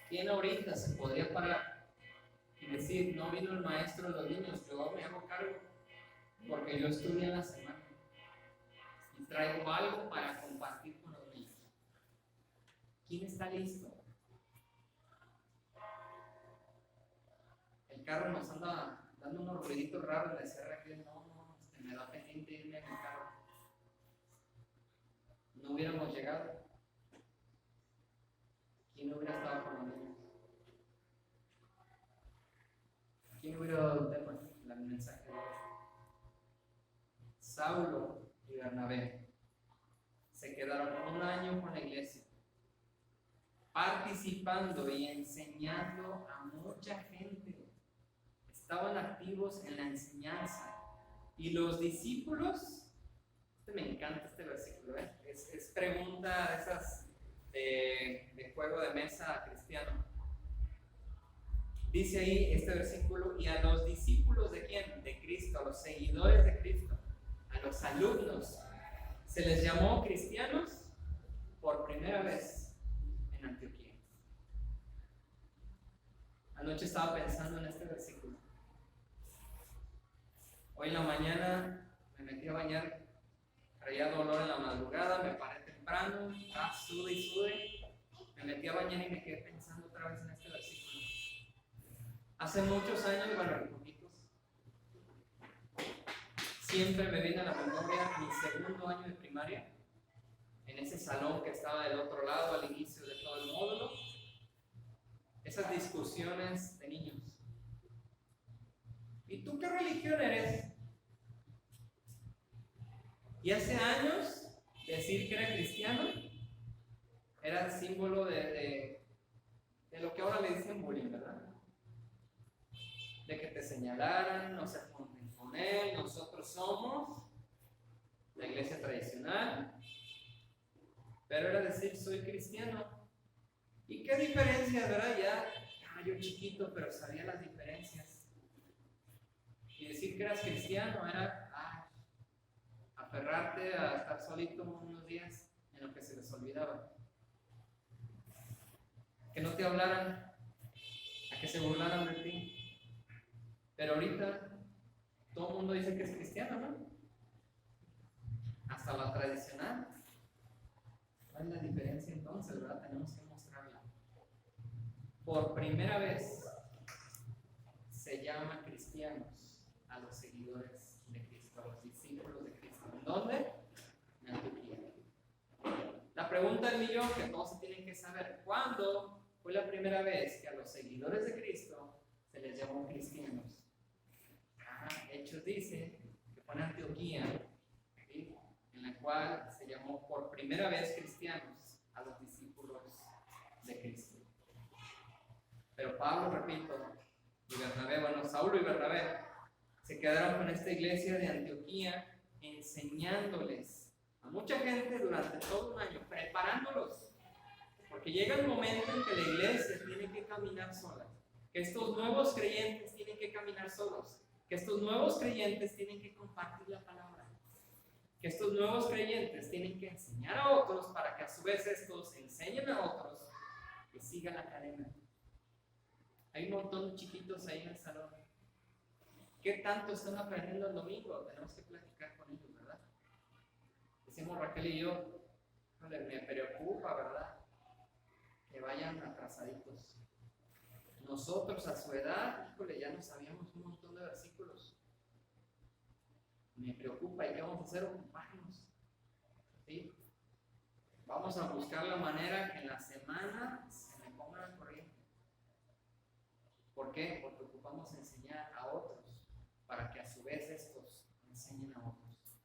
¿quién ahorita se podría parar y decir, no vino el maestro de los niños, yo me hago cargo? porque yo estudié en la semana y traigo algo para compartir con los niños. ¿Quién está listo? El carro nos anda dando unos ruiditos raros de cerrar que no, me da pendiente irme en el carro. No hubiéramos llegado. ¿Quién hubiera estado con los niños? ¿Quién hubiera dado el tema? El mensaje de hoy. Saulo y Bernabé se quedaron un año con la iglesia, participando y enseñando a mucha gente. Estaban activos en la enseñanza. Y los discípulos, me encanta este versículo, es pregunta de esas de juego de mesa cristiano. Dice ahí este versículo, y a los discípulos ¿de quién? De Cristo, a los seguidores de Cristo, a los alumnos, se les llamó cristianos por primera vez en Antioquía. Anoche estaba pensando en este versículo. Hoy en la mañana me metí a bañar, traía dolor en la madrugada, me paré temprano, sude y sude, me metí a bañar y me quedé pensando otra vez en este versículo. Hace muchos años, bueno, poquitos, siempre me viene a la memoria mi segundo año de primaria, en ese salón que estaba del otro lado al inicio de todo el módulo, esas discusiones de niños. ¿Y tú qué religión eres? Y hace años decir que era cristiano era el símbolo de lo que ahora le dicen bullying, ¿verdad? De que te señalaran, no se junten con él, nosotros somos la iglesia tradicional, pero era decir soy cristiano. ¿Y qué diferencias, verdad? Ya yo chiquito, pero sabía las diferencias. Y decir que eras cristiano era aferrarte a estar solito unos días en lo que se les olvidaba. Que no te hablaran, a que se burlaran de ti. Pero ahorita todo el mundo dice que es cristiano, ¿no? Hasta la tradicional. ¿Cuál es la diferencia entonces, verdad? Tenemos que mostrarla. Por primera vez se llama cristianos a los seguidores de Cristo, a los discípulos de Cristo. ¿En dónde? En Antioquía. La pregunta del millón que todos se tienen que saber: ¿cuándo fue la primera vez que a los seguidores de Cristo se les llamó cristianos? Hechos dice que fue en Antioquía, ¿sí? En la cual se llamó por primera vez cristianos a los discípulos de Cristo. Pero Pablo, repito, y Bernabé, bueno, Saulo y Bernabé se quedaron con esta iglesia de Antioquía enseñándoles a mucha gente durante todo un año, preparándolos, porque llega el momento en que la iglesia tiene que caminar sola, que estos nuevos creyentes tienen que caminar solos, que estos nuevos creyentes tienen que compartir la palabra, que estos nuevos creyentes tienen que enseñar a otros para que a su vez estos enseñen a otros y sigan la cadena. Hay un montón de chiquitos ahí en el salón. ¿Qué tanto están aprendiendo el domingo? Tenemos que platicar con ellos, ¿verdad? Decimos Raquel y yo, me preocupa, ¿verdad? Que vayan atrasaditos. Nosotros a su edad, híjole, ya no sabíamos un montón de versículos. Me preocupa, ¿y qué vamos a hacer? Ocuparnos. ¿Sí? Vamos a buscar la manera que en la semana se me ponga al corriente. ¿Por qué? Porque ocupamos enseñar a otros para que a su vez estos enseñen a otros.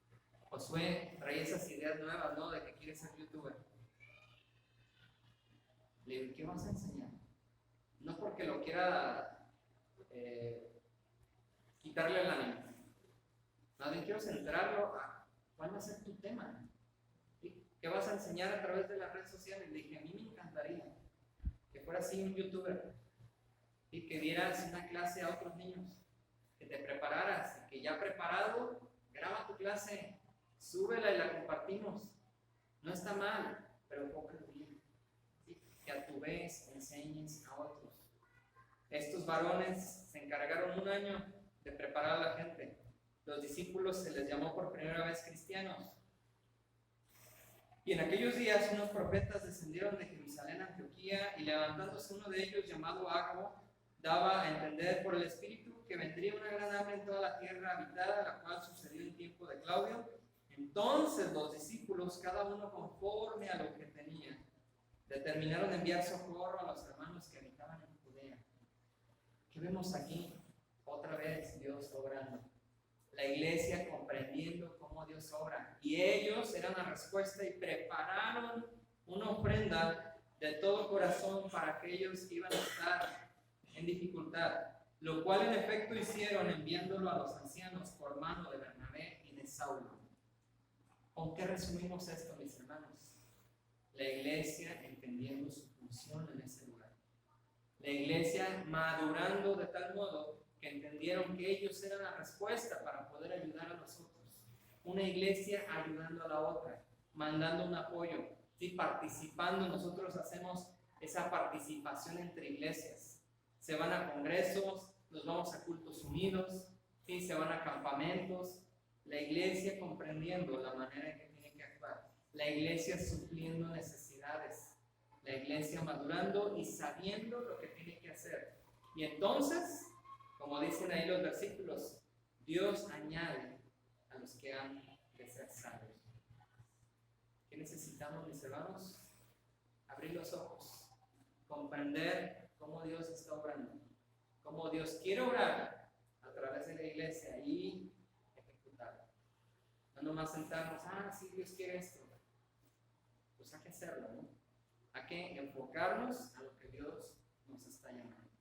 Josué trae esas ideas nuevas, ¿no? De que quiere ser youtuber. Le digo, ¿qué vas a enseñar? No porque lo quiera quitarle el ánimo. Más bien quiero centrarlo a cuál va a ser tu tema. ¿Sí? ¿Qué vas a enseñar a través de las redes sociales? Le dije, a mí me encantaría que fuera así un youtuber y que dieras una clase a otros niños, que te prepararas y que ya preparado, graba tu clase, súbela y la compartimos. No está mal, pero enfócalo bien. ¿Sí? Que a tu vez enseñes a otros. Estos varones se encargaron un año de preparar a la gente. los discípulos se les llamó por primera vez cristianos. Y en aquellos días unos profetas descendieron de Jerusalén a Antioquía, y levantándose uno de ellos llamado Agbo, daba a entender por el Espíritu que vendría una gran hambre en toda la tierra habitada, la cual sucedió en tiempo de Claudio. Entonces los discípulos, cada uno conforme a lo que tenía, determinaron enviar socorro a los hermanos que habitaban en Judea. ¿Qué vemos aquí? Otra vez Dios obrando. La iglesia comprendiendo cómo Dios obra. Y ellos eran la respuesta y prepararon una ofrenda de todo corazón para aquellos que iban a estar en dificultad, lo cual en efecto hicieron enviándolo a los ancianos por mano de Bernabé y de Saulo. ¿Con qué resumimos esto, mis hermanos? La iglesia entendiendo su función en ese lugar. La iglesia madurando de tal modo que entendieron que ellos eran la respuesta para poder ayudar a los otros. Una iglesia ayudando a la otra, mandando un apoyo, ¿sí? Participando. Nosotros hacemos esa participación entre iglesias. Se van a congresos, nos vamos a cultos unidos, ¿sí? Se van a campamentos. La iglesia comprendiendo la manera en que tiene que actuar. La iglesia supliendo necesidades. La iglesia madurando y sabiendo lo que tiene que hacer. Y entonces, como dicen ahí los versículos, Dios añade a los que han de ser salvos. ¿Qué necesitamos, mis hermanos? Abrir los ojos, comprender cómo Dios está obrando, cómo Dios quiere obrar a través de la iglesia y ejecutarlo. No nomás sentarnos, sí, Dios quiere esto. Pues hay que hacerlo, ¿no? Hay que enfocarnos a lo que Dios nos está llamando.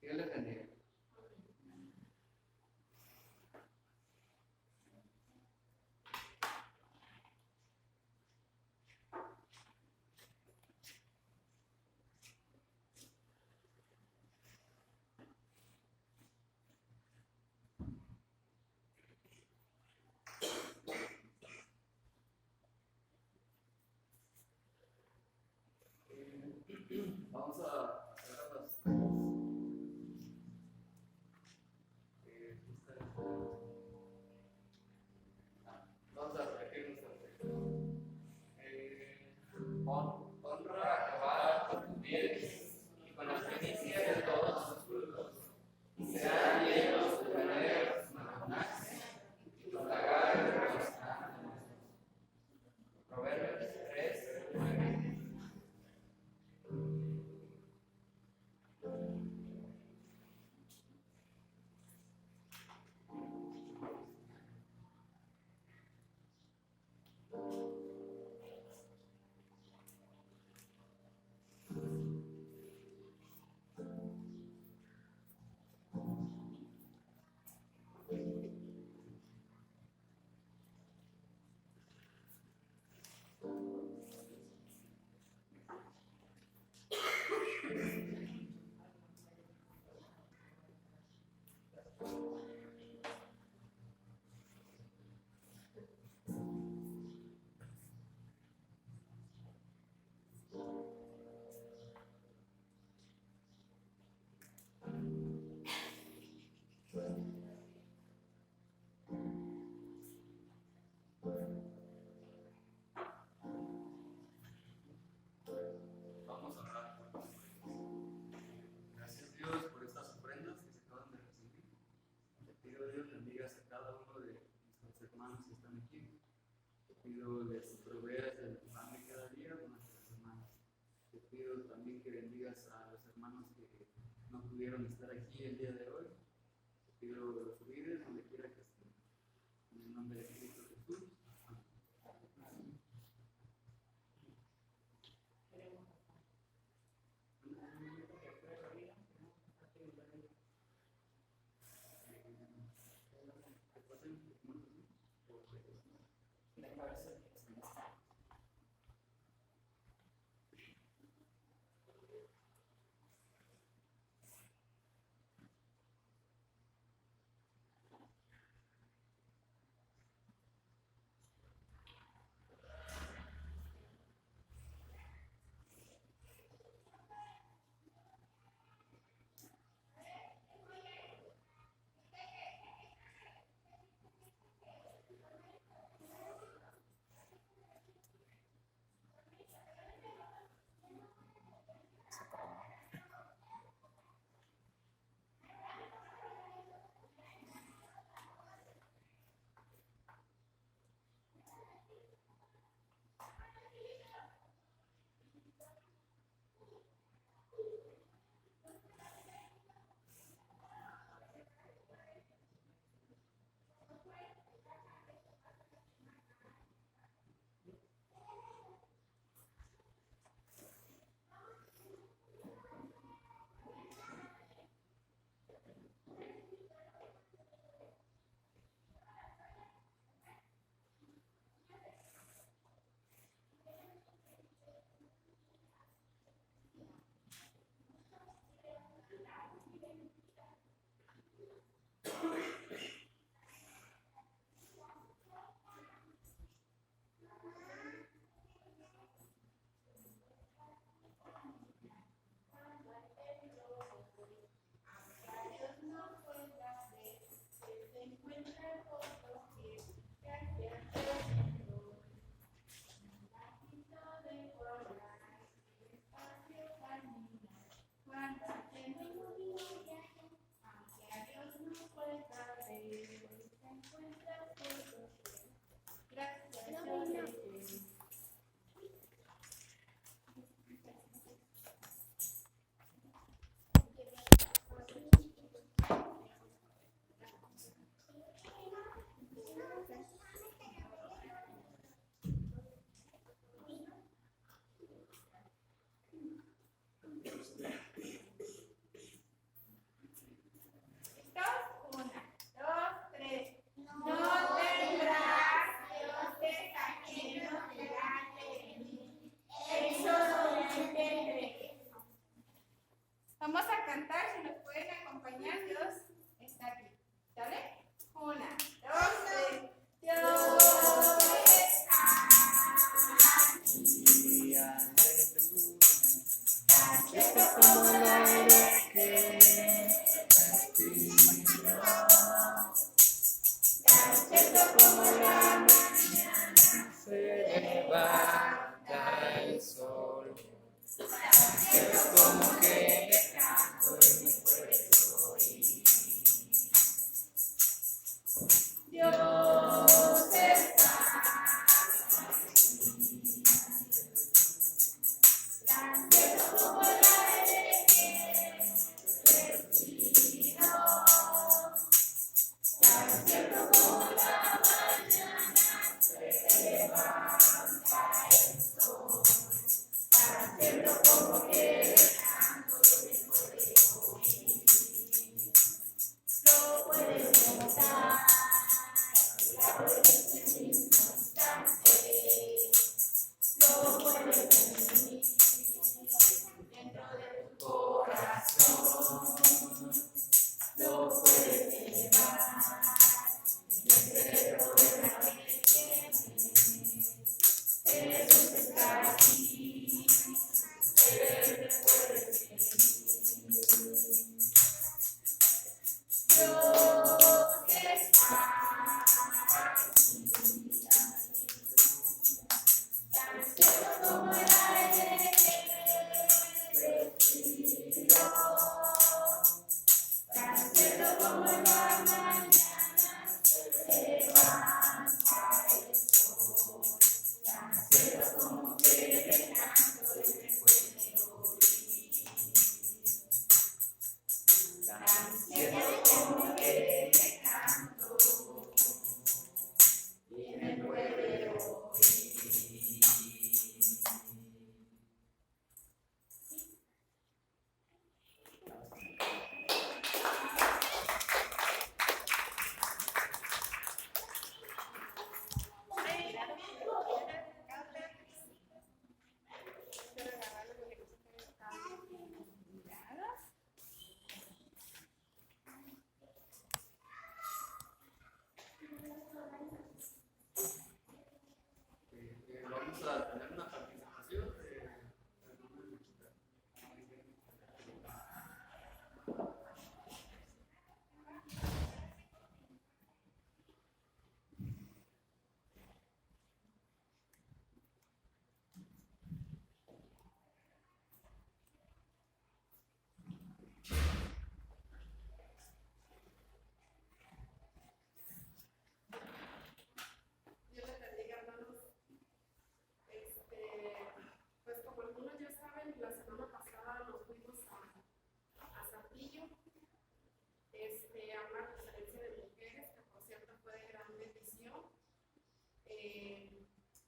Dios les bendiga. Vamos a cerrar las vamos a repetir nuestra honra a Jehová con tus bienes y con las primicias de todos sus frutos, y serán llenos tus graneros con abundancia y tus lagares rebosarán. Proverbios 3:9. Vamos a orar por los ofrendas. Gracias, Dios, por estas ofrendas que se acaban de recibir. Te pido, Dios, bendigas a cada uno de nuestros hermanos que están aquí. Te pido les proveas el pan de cada día con nuestros hermanos. Te pido también que bendigas a los hermanos que no pudieron estar aquí el día de hoy. Te pido los cuides donde quiera que estén. En el nombre de Cristo Jesús. Amén.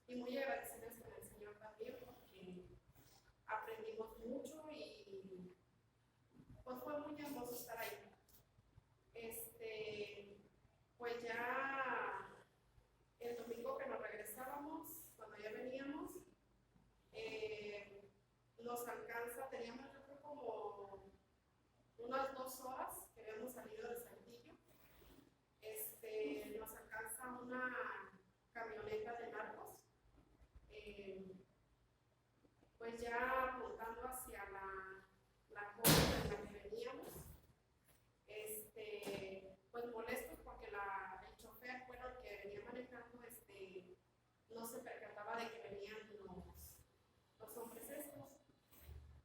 y muy agradecidas con el Señor también porque aprendimos mucho y pues fue muy hermoso estar ahí. Pues ya el domingo que nos regresábamos, cuando ya veníamos, nos alcanza, teníamos yo creo como unas 2 horas que habíamos salido de Saltillo. Nos alcanza una camioneta de narcos, pues ya apuntando hacia la costa en la que veníamos, pues molestos porque el chofer, bueno, el que venía manejando, no se percataba de que venían los hombres estos,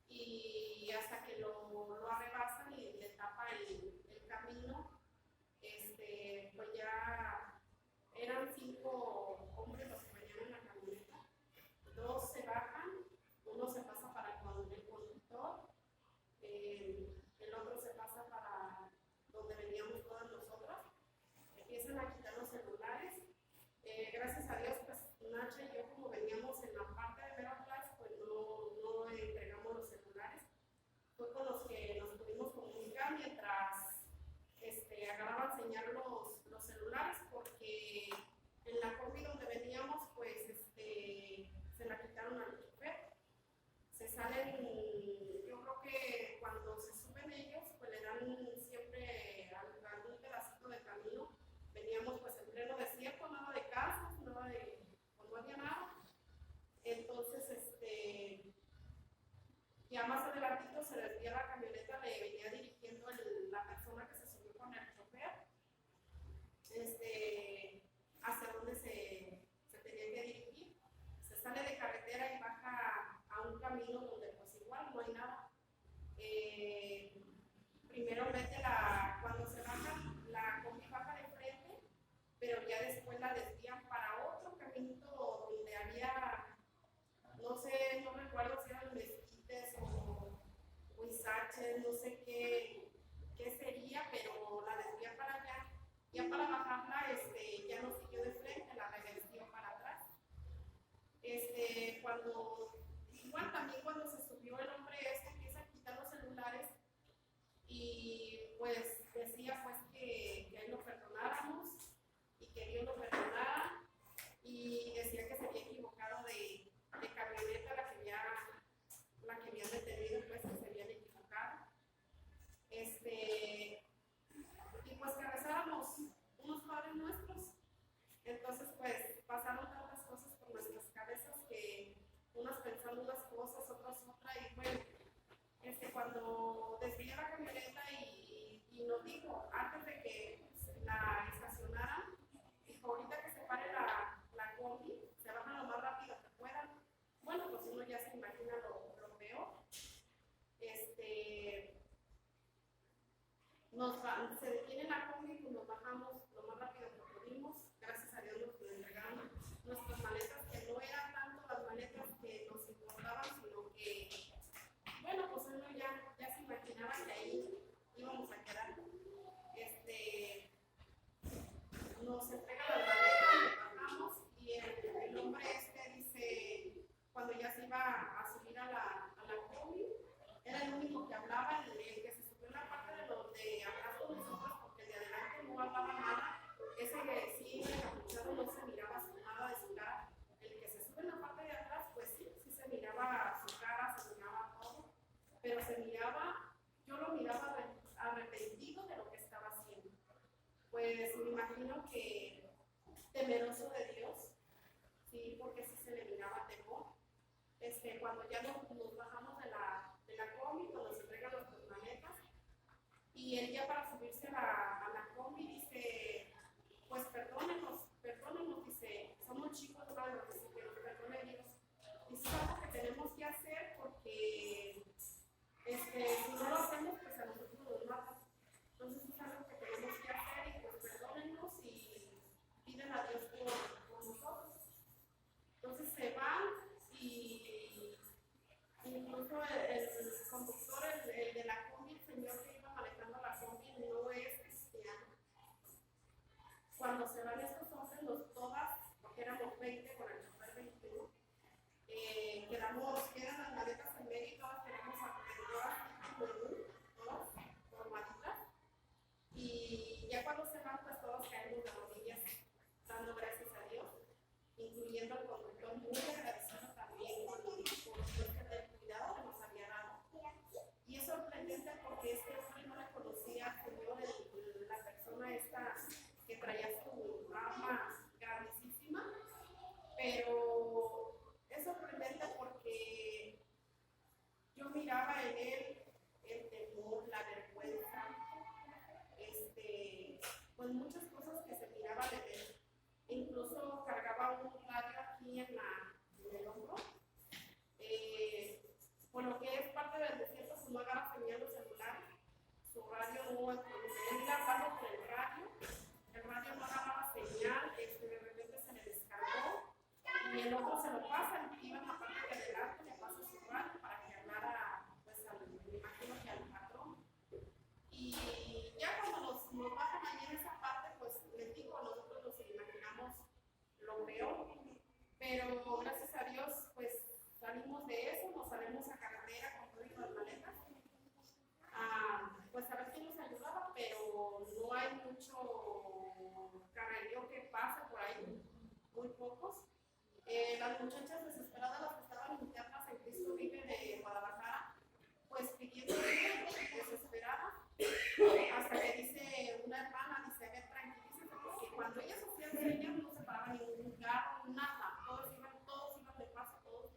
y hasta que lo arrebasan y le tapa el camino, pues ya eran 5 hombres los que venían en la camioneta, 2 se bajan, uno se pasa para el conductor, el otro se pasa para donde veníamos todas nosotras, empiezan a quitar los celulares. Gracias a Dios, pues Nacha y yo, como veníamos en la parte de Veracruz, pues no entregamos los celulares. Fue con los que nos pudimos comunicar mientras agarraban señal los celulares, porque en la combi donde veníamos, pues se la quitaron al chofer. Se salen, yo creo que cuando se suben ellos, pues le dan siempre algún pedacito de camino. Veníamos pues en pleno desierto, nada de casas, pues no había nada. Entonces, ya más adelantito se desvía la camioneta, le venía dirigiendo la persona que se subió con el chofer, hacia donde se tenía que dirigir. Se sale de carretera y baja a un camino donde pues igual no hay nada. Primero cuando se baja, la combi baja de frente, pero ya después la desvían para otro caminito donde había, no sé, no recuerdo si eran mezquites o huizaches, no sé qué sería, pero la desvían para allá. Ya para bajarla, ya no siguió de frente, la revirtió para atrás. Igual también cuando se subió el hombre empieza a quitar los celulares y pues decía pues que él lo perdonáramos y que Dios lo perdonara, y decía que se había equivocado de camioneta, la que habían detenido, pues que se habían equivocado. Y pues que rezáramos unos padres nuestros. Entonces pues pasaron tantas cosas por nuestras cabezas que unas pensando unas cosas, otras otra, y bueno, cuando desvió la camioneta y nos dijo, antes de que la estacionaran, dijo, ahorita que se pare la combi, se bajan lo más rápido que puedan. Bueno, pues uno ya se imagina lo peor. Se detiene la combi, pues nos bajamos lo más rápido que pudimos. Gracias a Dios nos entregaron nuestras maletas, que no eran tanto las maletas que nos importaban, sino que, bueno, pues uno ya se imaginaba que ahí íbamos a quedar. Nos entrega las maletas, nos bajamos, y el hombre dice, cuando ya se iba a subir a la combi, era el único que hablaba, el que se subió en la parte de atrás con nosotros, porque de adelante no hablaba nada. Ese que sí, encapuchado, no se miraba nada de su cara. El que se sube en la parte de atrás, pues sí se miraba su cara, se miraba todo, pero yo lo miraba arrepentido de lo que estaba haciendo. Pues me imagino que temeroso de Dios, sí, porque sí se le miraba temor. Cuando ya nos bajamos de la combi, cuando se entregan nuestras maletas, y él ya para subirse a la combi dice, pues perdónenos, dice, somos chicos, ¿no? Dice, que nos perdone Dios. Dice, es algo que tenemos que hacer porque si no lo hacemos, pues a nosotros nos matan. Entonces es algo que tenemos que hacer, y pues perdónenos y piden a Dios por nosotros. Entonces se van, y incluso el conductor, el de la combi, el señor que iba manejando la combi, no es cristiano. Cuando se van estos hombres, todas, porque éramos 20 con el chofer 21, aquí en el hombro. Por lo que es parte del desierto, pues no agarra señal los celulares. Su radio no, él iba hablando por el radio no agarraba señal, de repente se le descargó y el otro se lo pasa, iba en la parte de adelante, le pasa su radio para que hablara, pues, me imagino que al patrón. Y ya cuando nos bajan ahí en esa parte, pues les digo, nosotros nos imaginamos lo peor, pero gracias a Dios, pues salimos de eso, nos salimos a carretera con todo y las maletas. Pues a ver quién nos ayudaba, pero no hay mucho carrereo que pase por ahí, muy pocos. Las muchachas desesperadas, las que estaban internas en Cristo Vive de Guadalajara, pues pidiendo desesperadas, hasta que dice una hermana, dice, a ver, tranquilícense, porque cuando ellas hacían señas no se paraban en ningún carro, nada, todos iban de paso, todos.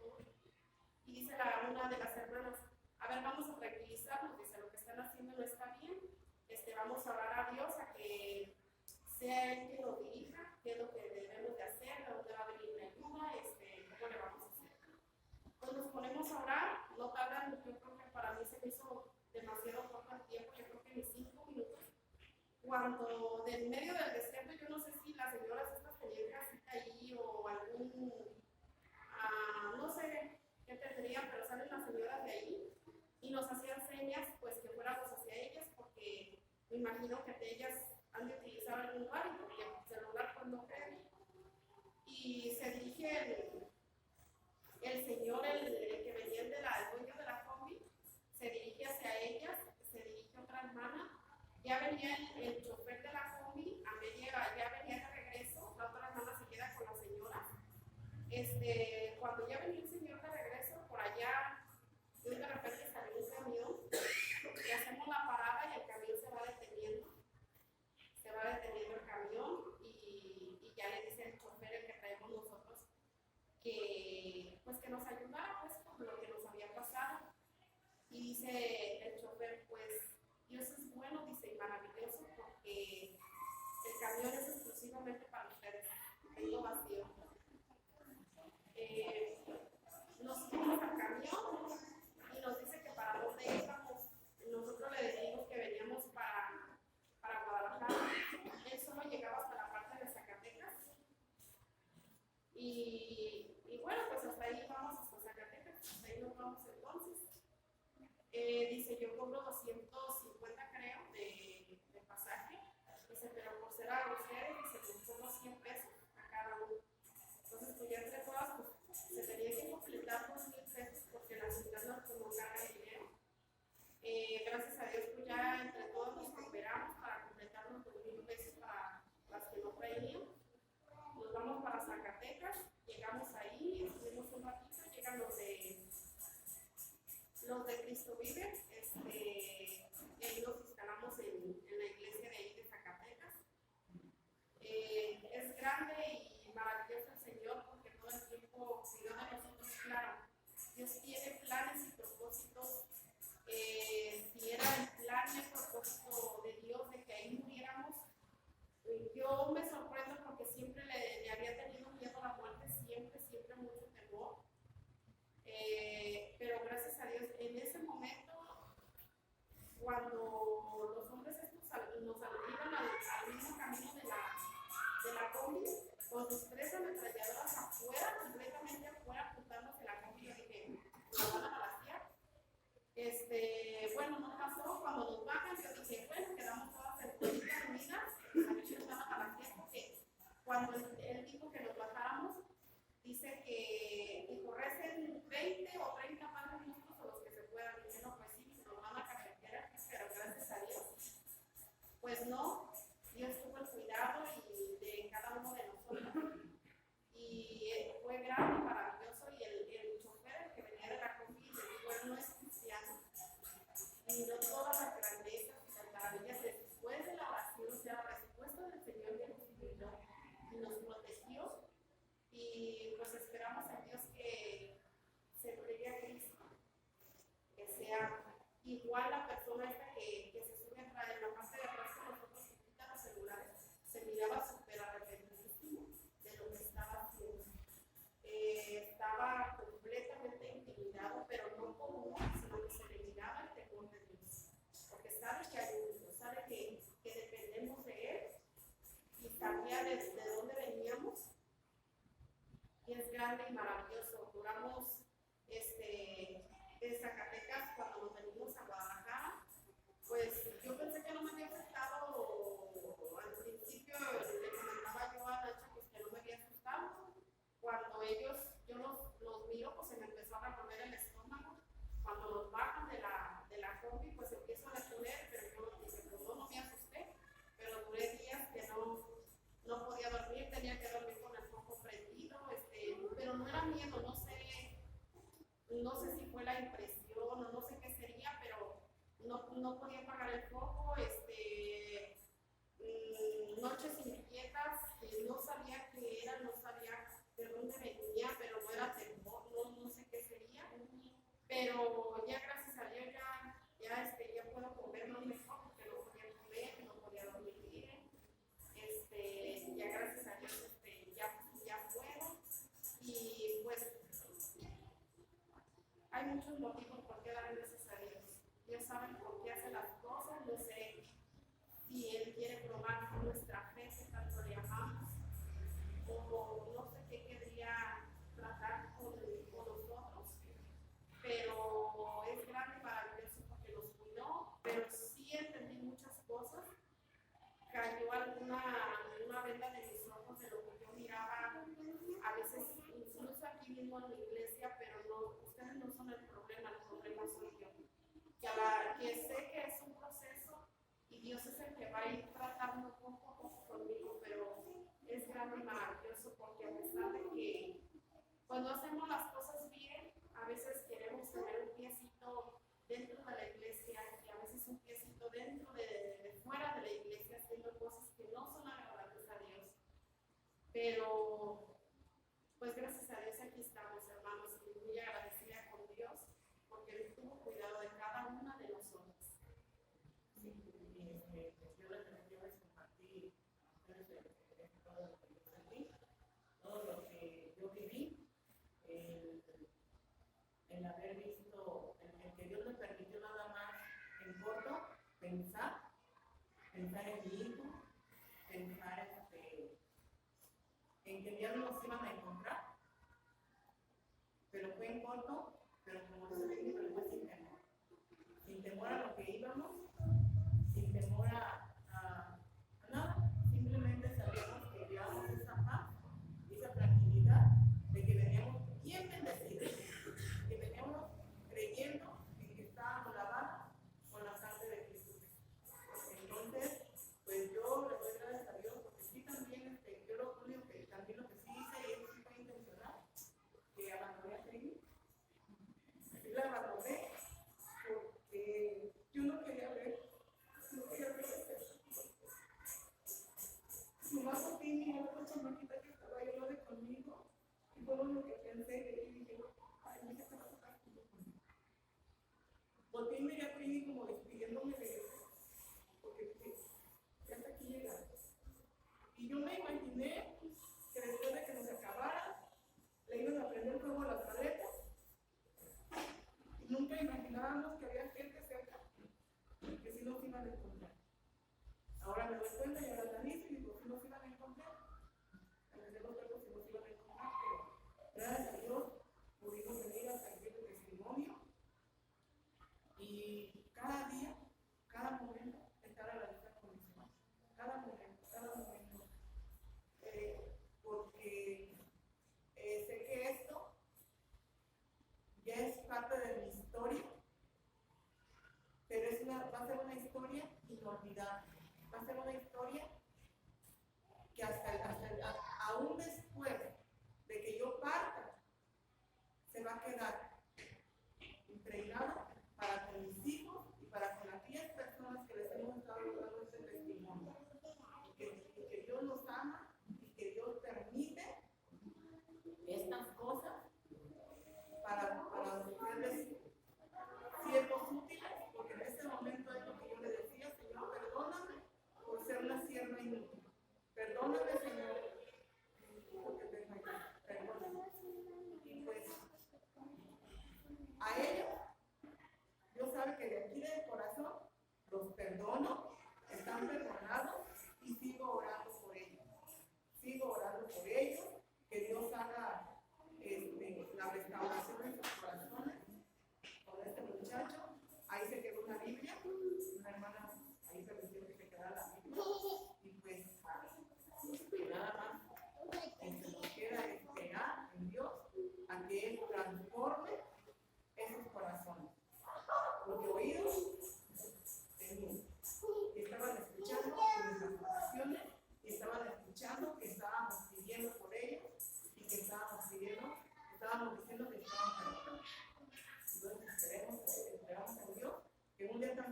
Y dice una de las hermanas, a ver, vamos a tranquilizarnos, dice, lo que están haciendo no está bien, vamos a orar a Dios a que sea Él quien nos dirija, qué es lo que debemos de hacer, de dónde va a venir la ayuda, cómo le vamos a hacer. Pues nos ponemos a orar, no tardan, yo creo que para mí se me hizo demasiado corto el tiempo, yo creo que ni 5 minutos, cuando del medio del desierto, yo no sé si las señoras estas tenían casita ahí o algún, no sé qué tendrían, pero salen las señoras de ahí y nos hacían señas, pues que fuéramos hacia ellas, porque me imagino que ellas han de utilizar algún lugar, porque el celular pues no cree. Y se dirige el señor, el que venía el dueño de la combi, se dirige hacia ellas, se dirige otra hermana, ya venía el chofer de la combi, ya venía de regreso, la otra hermana se queda con la señora. Cuando ya venía el señor de regreso, por allá, de repente salió un camión, y hacemos la parada y el camión se va deteniendo el camión y ya le dice el chofer, el que traemos nosotros, que pues que nos ayudara pues con lo que nos había pasado. Y dice el chofer, pues Dios es bueno, dice, y maravilloso, porque el camión es exclusivamente para ustedes, tengo vacío. Nos subimos al camión y nos dice que para dónde íbamos. Nosotros le decimos que veníamos para Guadalajara. Él solo llegaba hasta la parte de Zacatecas. Y bueno, pues hasta ahí vamos, hasta Zacatecas. Hasta ahí nos vamos entonces. Dice, yo cobro 250, creo, de pasaje. Dice, pero por ser a ustedes, dice, pues cobro 100 pesos a cada uno. Entonces, pues ya entre todas, pues se tenía que completar 2,000 pesos porque las internas pues no cargan dinero. Gracias a Dios, pues ya entre todos nos cooperamos para completar los 2,000 pesos para las que no traían. Nos vamos para Zacatecas, llegamos ahí, estuvimos un ratito, llegan los de Cristo Vive, y ahí nos instalamos en la iglesia de ahí de Zacatecas. Es grande y maravilloso el Señor porque todo el tiempo cuida de nosotros, claro. Dios tiene planes y propósitos. Si era el plan y el propósito de Dios de que ahí muriéramos, yo me sorprendo porque siempre le había tenido miedo a la muerte, siempre mucho temor. Pero gracias a Dios, en ese momento, cuando los hombres estos nos iban al mismo camino de la combi, con sus 3 ametralladoras afuera, completamente afuera, apuntándose la combi, yo dije, ¿la van a balacear? Bueno, no pasó, cuando nos bajan, yo dije, bueno, quedamos todas unidas, a ver si nos van a balacear, porque cuando él dijo que nos bajáramos, dice que recen 20 o 30 padres nuestros o los que se puedan. Dije, no, pues sí, nos van a carretera, pero gracias a Dios, pues no, Dios tuvo el cuidado de cada uno de nosotros. Y fue grande y maravilloso. Y el chofer, el que venía de la combi, le digo, él no es cristiano. Y miró todas las grandezas y las maravillas después de la oración, o sea, la respuesta del Señor que nos cuidó y nos protegió. Y pues esperamos a Dios que se entregue a Cristo, que sea igual la persona esta que se sube atrás, en la parte de atrás con nosotros que quita los celulares, se miraba súper arrepentidísimo de lo que estaba haciendo. grande y maravilloso. Duramos en Zacatecas cuando nos venimos a Guadalajara. Pues yo pensé que no me había asustado al principio, le comentaba yo a Nacha pues, que no me había asustado. Cuando yo los miro, pues se me empezó a revolver el estómago. Cuando nos bajan de la combi, pues empiezo a reponer, pero yo dije, pues no me asusté. Pero duré días que no podía dormir, tenía que dormir con el foco prendido, pero no era miedo, no sé si fue la impresión o no sé qué sería, pero no podía apagar el foco, noches inquietas, no sabía qué era, no sabía de dónde venía, pero no era temor, no sé qué sería, pero ya gracias a Dios ya puedo comer más mejor porque no podía comer, no podía dormir bien, ya gracias a Dios ya puedo y pues hay muchos motivos por qué dar gracias a Dios. Dios sabe por qué hace las cosas, no sé si Él quiere probar nuestra fe que tanto le amamos, o no sé qué querría tratar con nosotros, pero es grande y maravilloso porque nos cuidó, pero sí entendí muchas cosas. Cayó una venda de mis ojos de lo que yo miraba, a veces incluso aquí mismo en la iglesia, pero no, ustedes no son el problema soy yo. Que sé que es un proceso y Dios es el que va a ir tratando poco a poco conmigo, pero es grande y maravilloso porque a pesar de que cuando hacemos las cosas bien, a veces queremos tener un piecito dentro de la iglesia y a veces un piecito dentro de fuera de la iglesia haciendo cosas que no son agradables a Dios. Pero pues gracias a Dios aquí estamos, hermanos, y muy agradecida con Dios porque Él tuvo cuidado de cada una de nosotros. Sí, yo les compartí a ustedes todo lo que yo sentí, todo lo que yo viví, el haber visto, el que Dios me permitió nada más en corto pensar en mi hijo, pensar en que Dios nos iban a encontrar, pero fue en corto, pero como se dice, pero fue sin temor a lo que íbamos, sin temor a nada, simplemente sabíamos que llevábamos esa paz, esa tranquilidad de que veníamos bien bendecidos, que veníamos creyendo en que estábamos lavados con la sangre de Cristo. Entonces, pues yo le doy gracias a Dios porque sí también, yo lo único que también lo que sí hice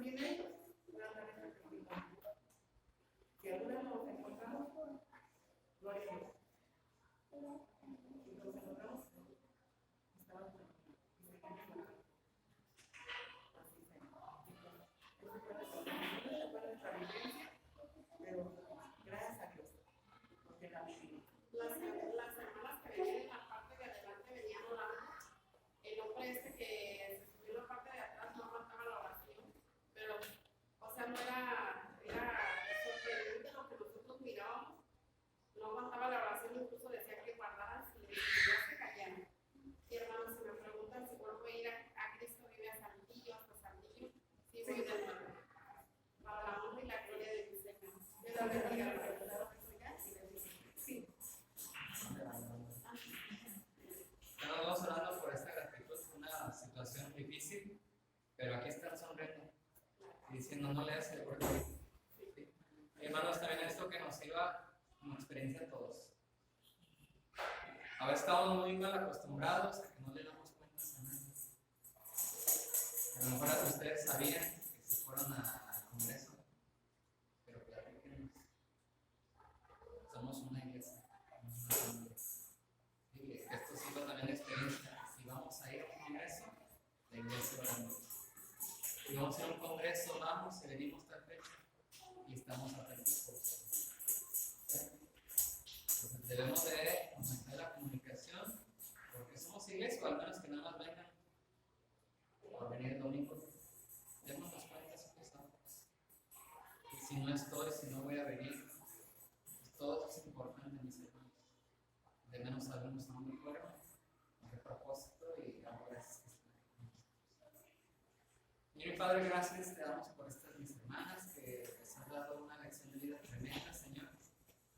también ellos puedan dar ese testimonio. Si alguna nos encontramos, gloria a Dios. Y nos encontramos, estamos así se fue nuestra vivencia, pero gracias a Dios, porque la vivimos. Las hermanas que venían en la parte de adelante venían orando. El hombre este que se subió en la parte de atrás no aguantaba la oración, pero, o sea, no era sorprendente lo que nosotros mirábamos. No aguantaba la oración, incluso decía que guardaran silencio, ya se callaron. Y hermanos, si me preguntan si vuelvo a ir a Cristo vive a Saltillo, hasta Saltillo, sí voy de nuevo. Para la honra y la gloria de mi Señor. Dios la bendiga. Sí. Estamos orando por esta gratitud, una situación difícil, pero aquí están sonriendo y diciendo no le hace por qué. ¿Sí? Hermanos, también esto que nos iba como experiencia a todos. Ahora estamos muy mal acostumbrados a que no le damos cuentas a nadie. A lo mejor ustedes sabían que se fueron al Congreso, pero platíquenos. Somos una iglesia. Y esto sirve también de experiencia. Si vamos a ir a un Congreso, la iglesia orando. Si vamos a ir a un Congreso, vamos y venimos tal fecha y estamos a tal tiempo. Entonces debemos de aumentar la comunicación porque somos iglesia, o al menos que nada más vengan a venir el domingo. Démonos cuenta si estamos. Y si no estoy, si no voy a venir, pues todo eso es importante, mis hermanos. De menos sabemos a dónde fueron, a qué propósito y damos gracias que están aquí. Mi Padre, gracias te damos por estas mis hermanas que les han dado una lección de vida tremenda, Señor.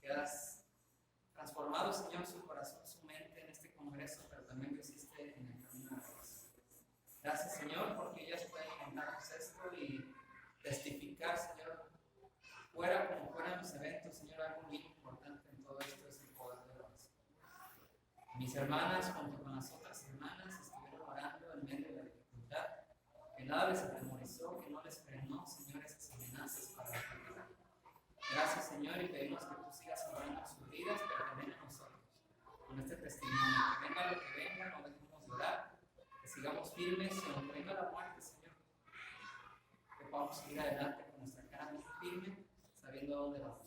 Que has transformado, Señor, su corazón, su mente en este congreso, pero también lo hiciste en el camino de Dios. Gracias, Señor, porque ellas pueden contarnos esto y testificar, Señor, fuera como fueran los eventos, Señor, algo muy importante en todo esto es el poder de la oración. Mis hermanas, junto con las otras hermanas, estuvieron orando en medio de la dificultad, que nada les atemorizó, que no les frenó, Señor, esas amenazas para la vida. Gracias, Señor, y pedimos que tú sigas obrando en sus vidas, pero también en nosotros, con este testimonio. Que venga lo que venga, no dejemos de orar, que sigamos firmes, y aunque venga la muerte, Señor, que podamos seguir adelante con nuestra cara muy firme, sabiendo dónde vamos.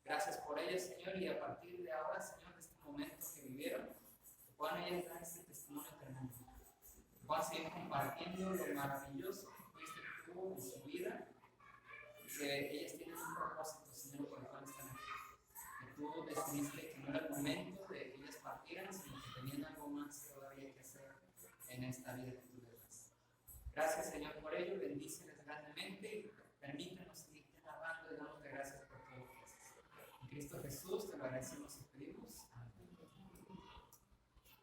Gracias por ellas, Señor, y a partir de ahora, Señor, de este momento que vivieron, que puedan ellas dar este testimonio tremendo, que puedan seguir compartiendo lo maravilloso que fuiste tú en su vida, y que ellas tienen un propósito, Señor, por el cual están aquí. Que tú decidiste que no era el momento de que ellas partieran, sino que tenían algo más todavía que hacer en esta vida que tú les das. Gracias, Señor, por ello, bendíceles grandemente y permítanos seguir alabando y dándote gracias por todo lo que haces. En Cristo Jesús te lo agradecemos y pedimos. Amén.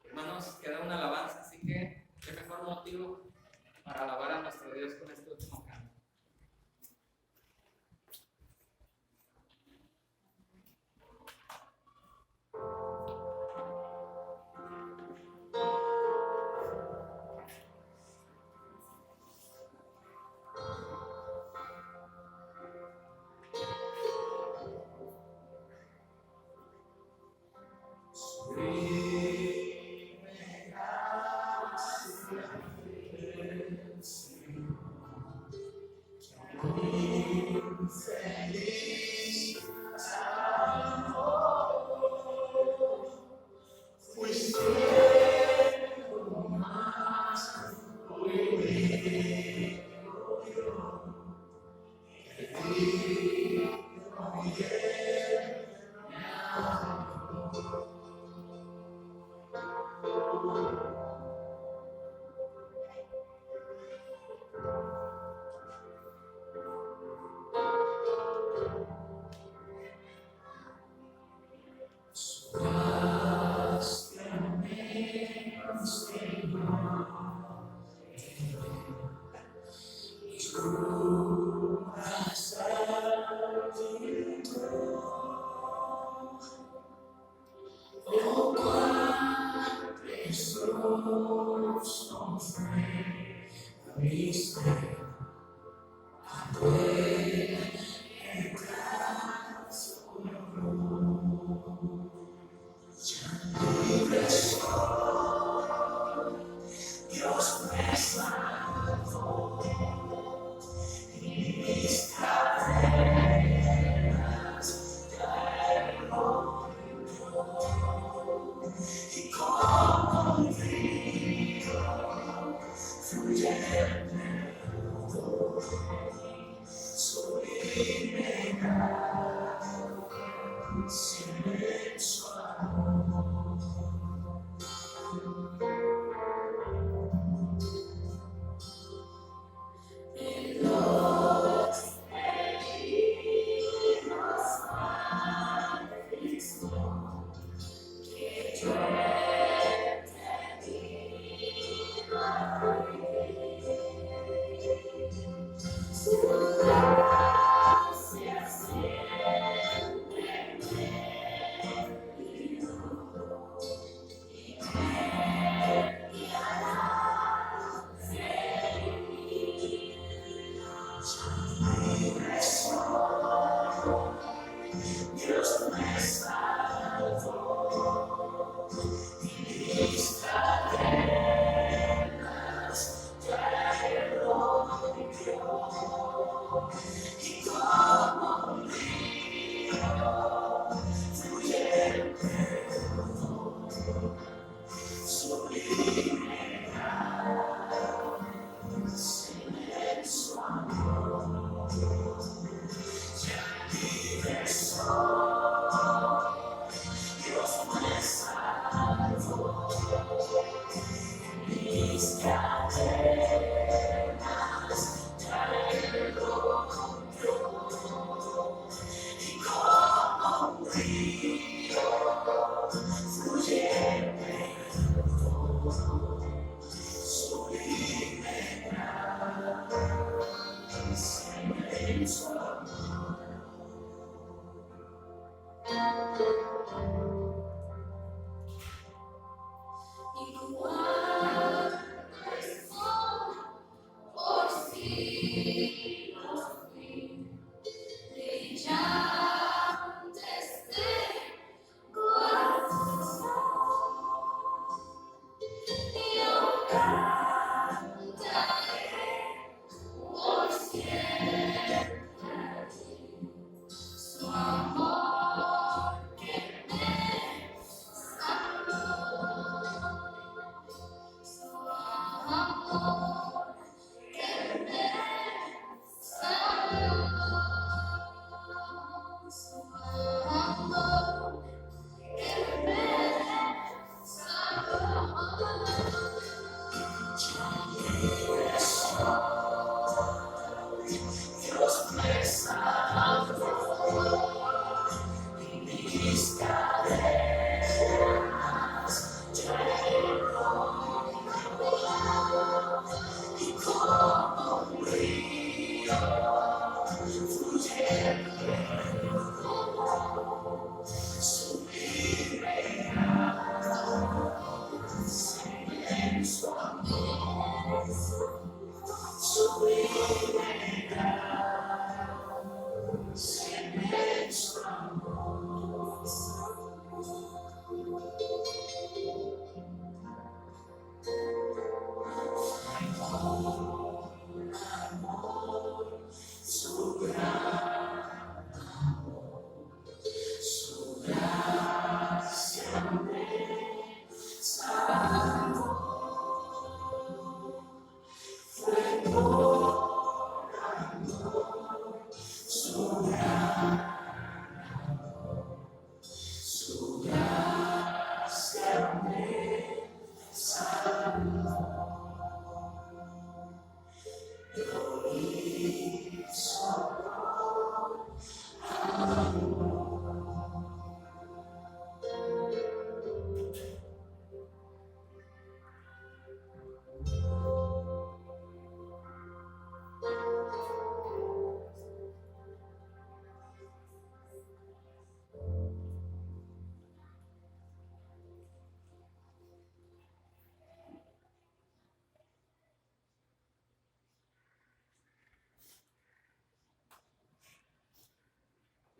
Hermanos, queda una alabanza, así que qué mejor motivo para alabar a nuestro Dios con este último canto.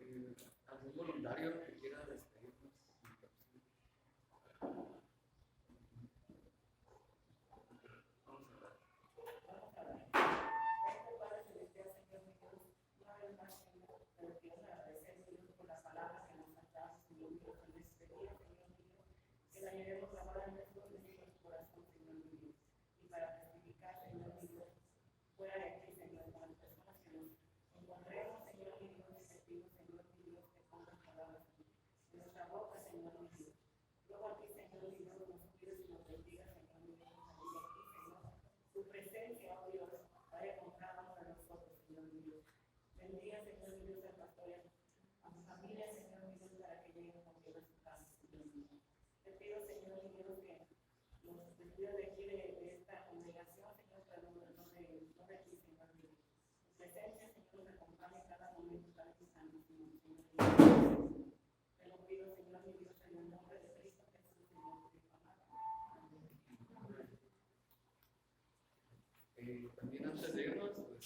¿Algún voluntario que quiera despedirnos? Vamos a hablar. Padre Celestial, Señor mi Dios, una vez más, Señor, te quiero agradecer, Señor, por las palabras que nos has dado, Señor mi Dios, en este día, Señor mi Dios, que la llevemos grabada en nuestro corazón, Señor mi Dios, y para testificar, Señor mi Dios, fuera de aquí, Señor, con las personas que nos encontremos, Señor mi Dios, y te pido, Señor mi Dios, que pongas palabras en nuestra boca, Señor mi Dios. Luego a ti, Señor mi Dios, nos pides y nos bendigas, Señor mi Dios, salir de aquí, Señor. Tu presencia, oh Dios, vaya con cada uno de nosotros, Señor mi Dios. Bendiga, Señor mi Dios, al pastor y a su familia, Señor mi Dios, para que lleguen contigo a su casa, Señor mi Dios. Te pido, Señor mi Dios, que nos despidas de aquí de esta congregación, Señor, pero no de aquí, Señor mi Dios. Tu presencia, Señor, nos acompañe cada momento, cada instante, Señor mi Dios. Te lo pido, Señor mi Dios, en el nombre de Cristo Jesús, Señor, Cristo amado. Amén. También antes de irnos, pues,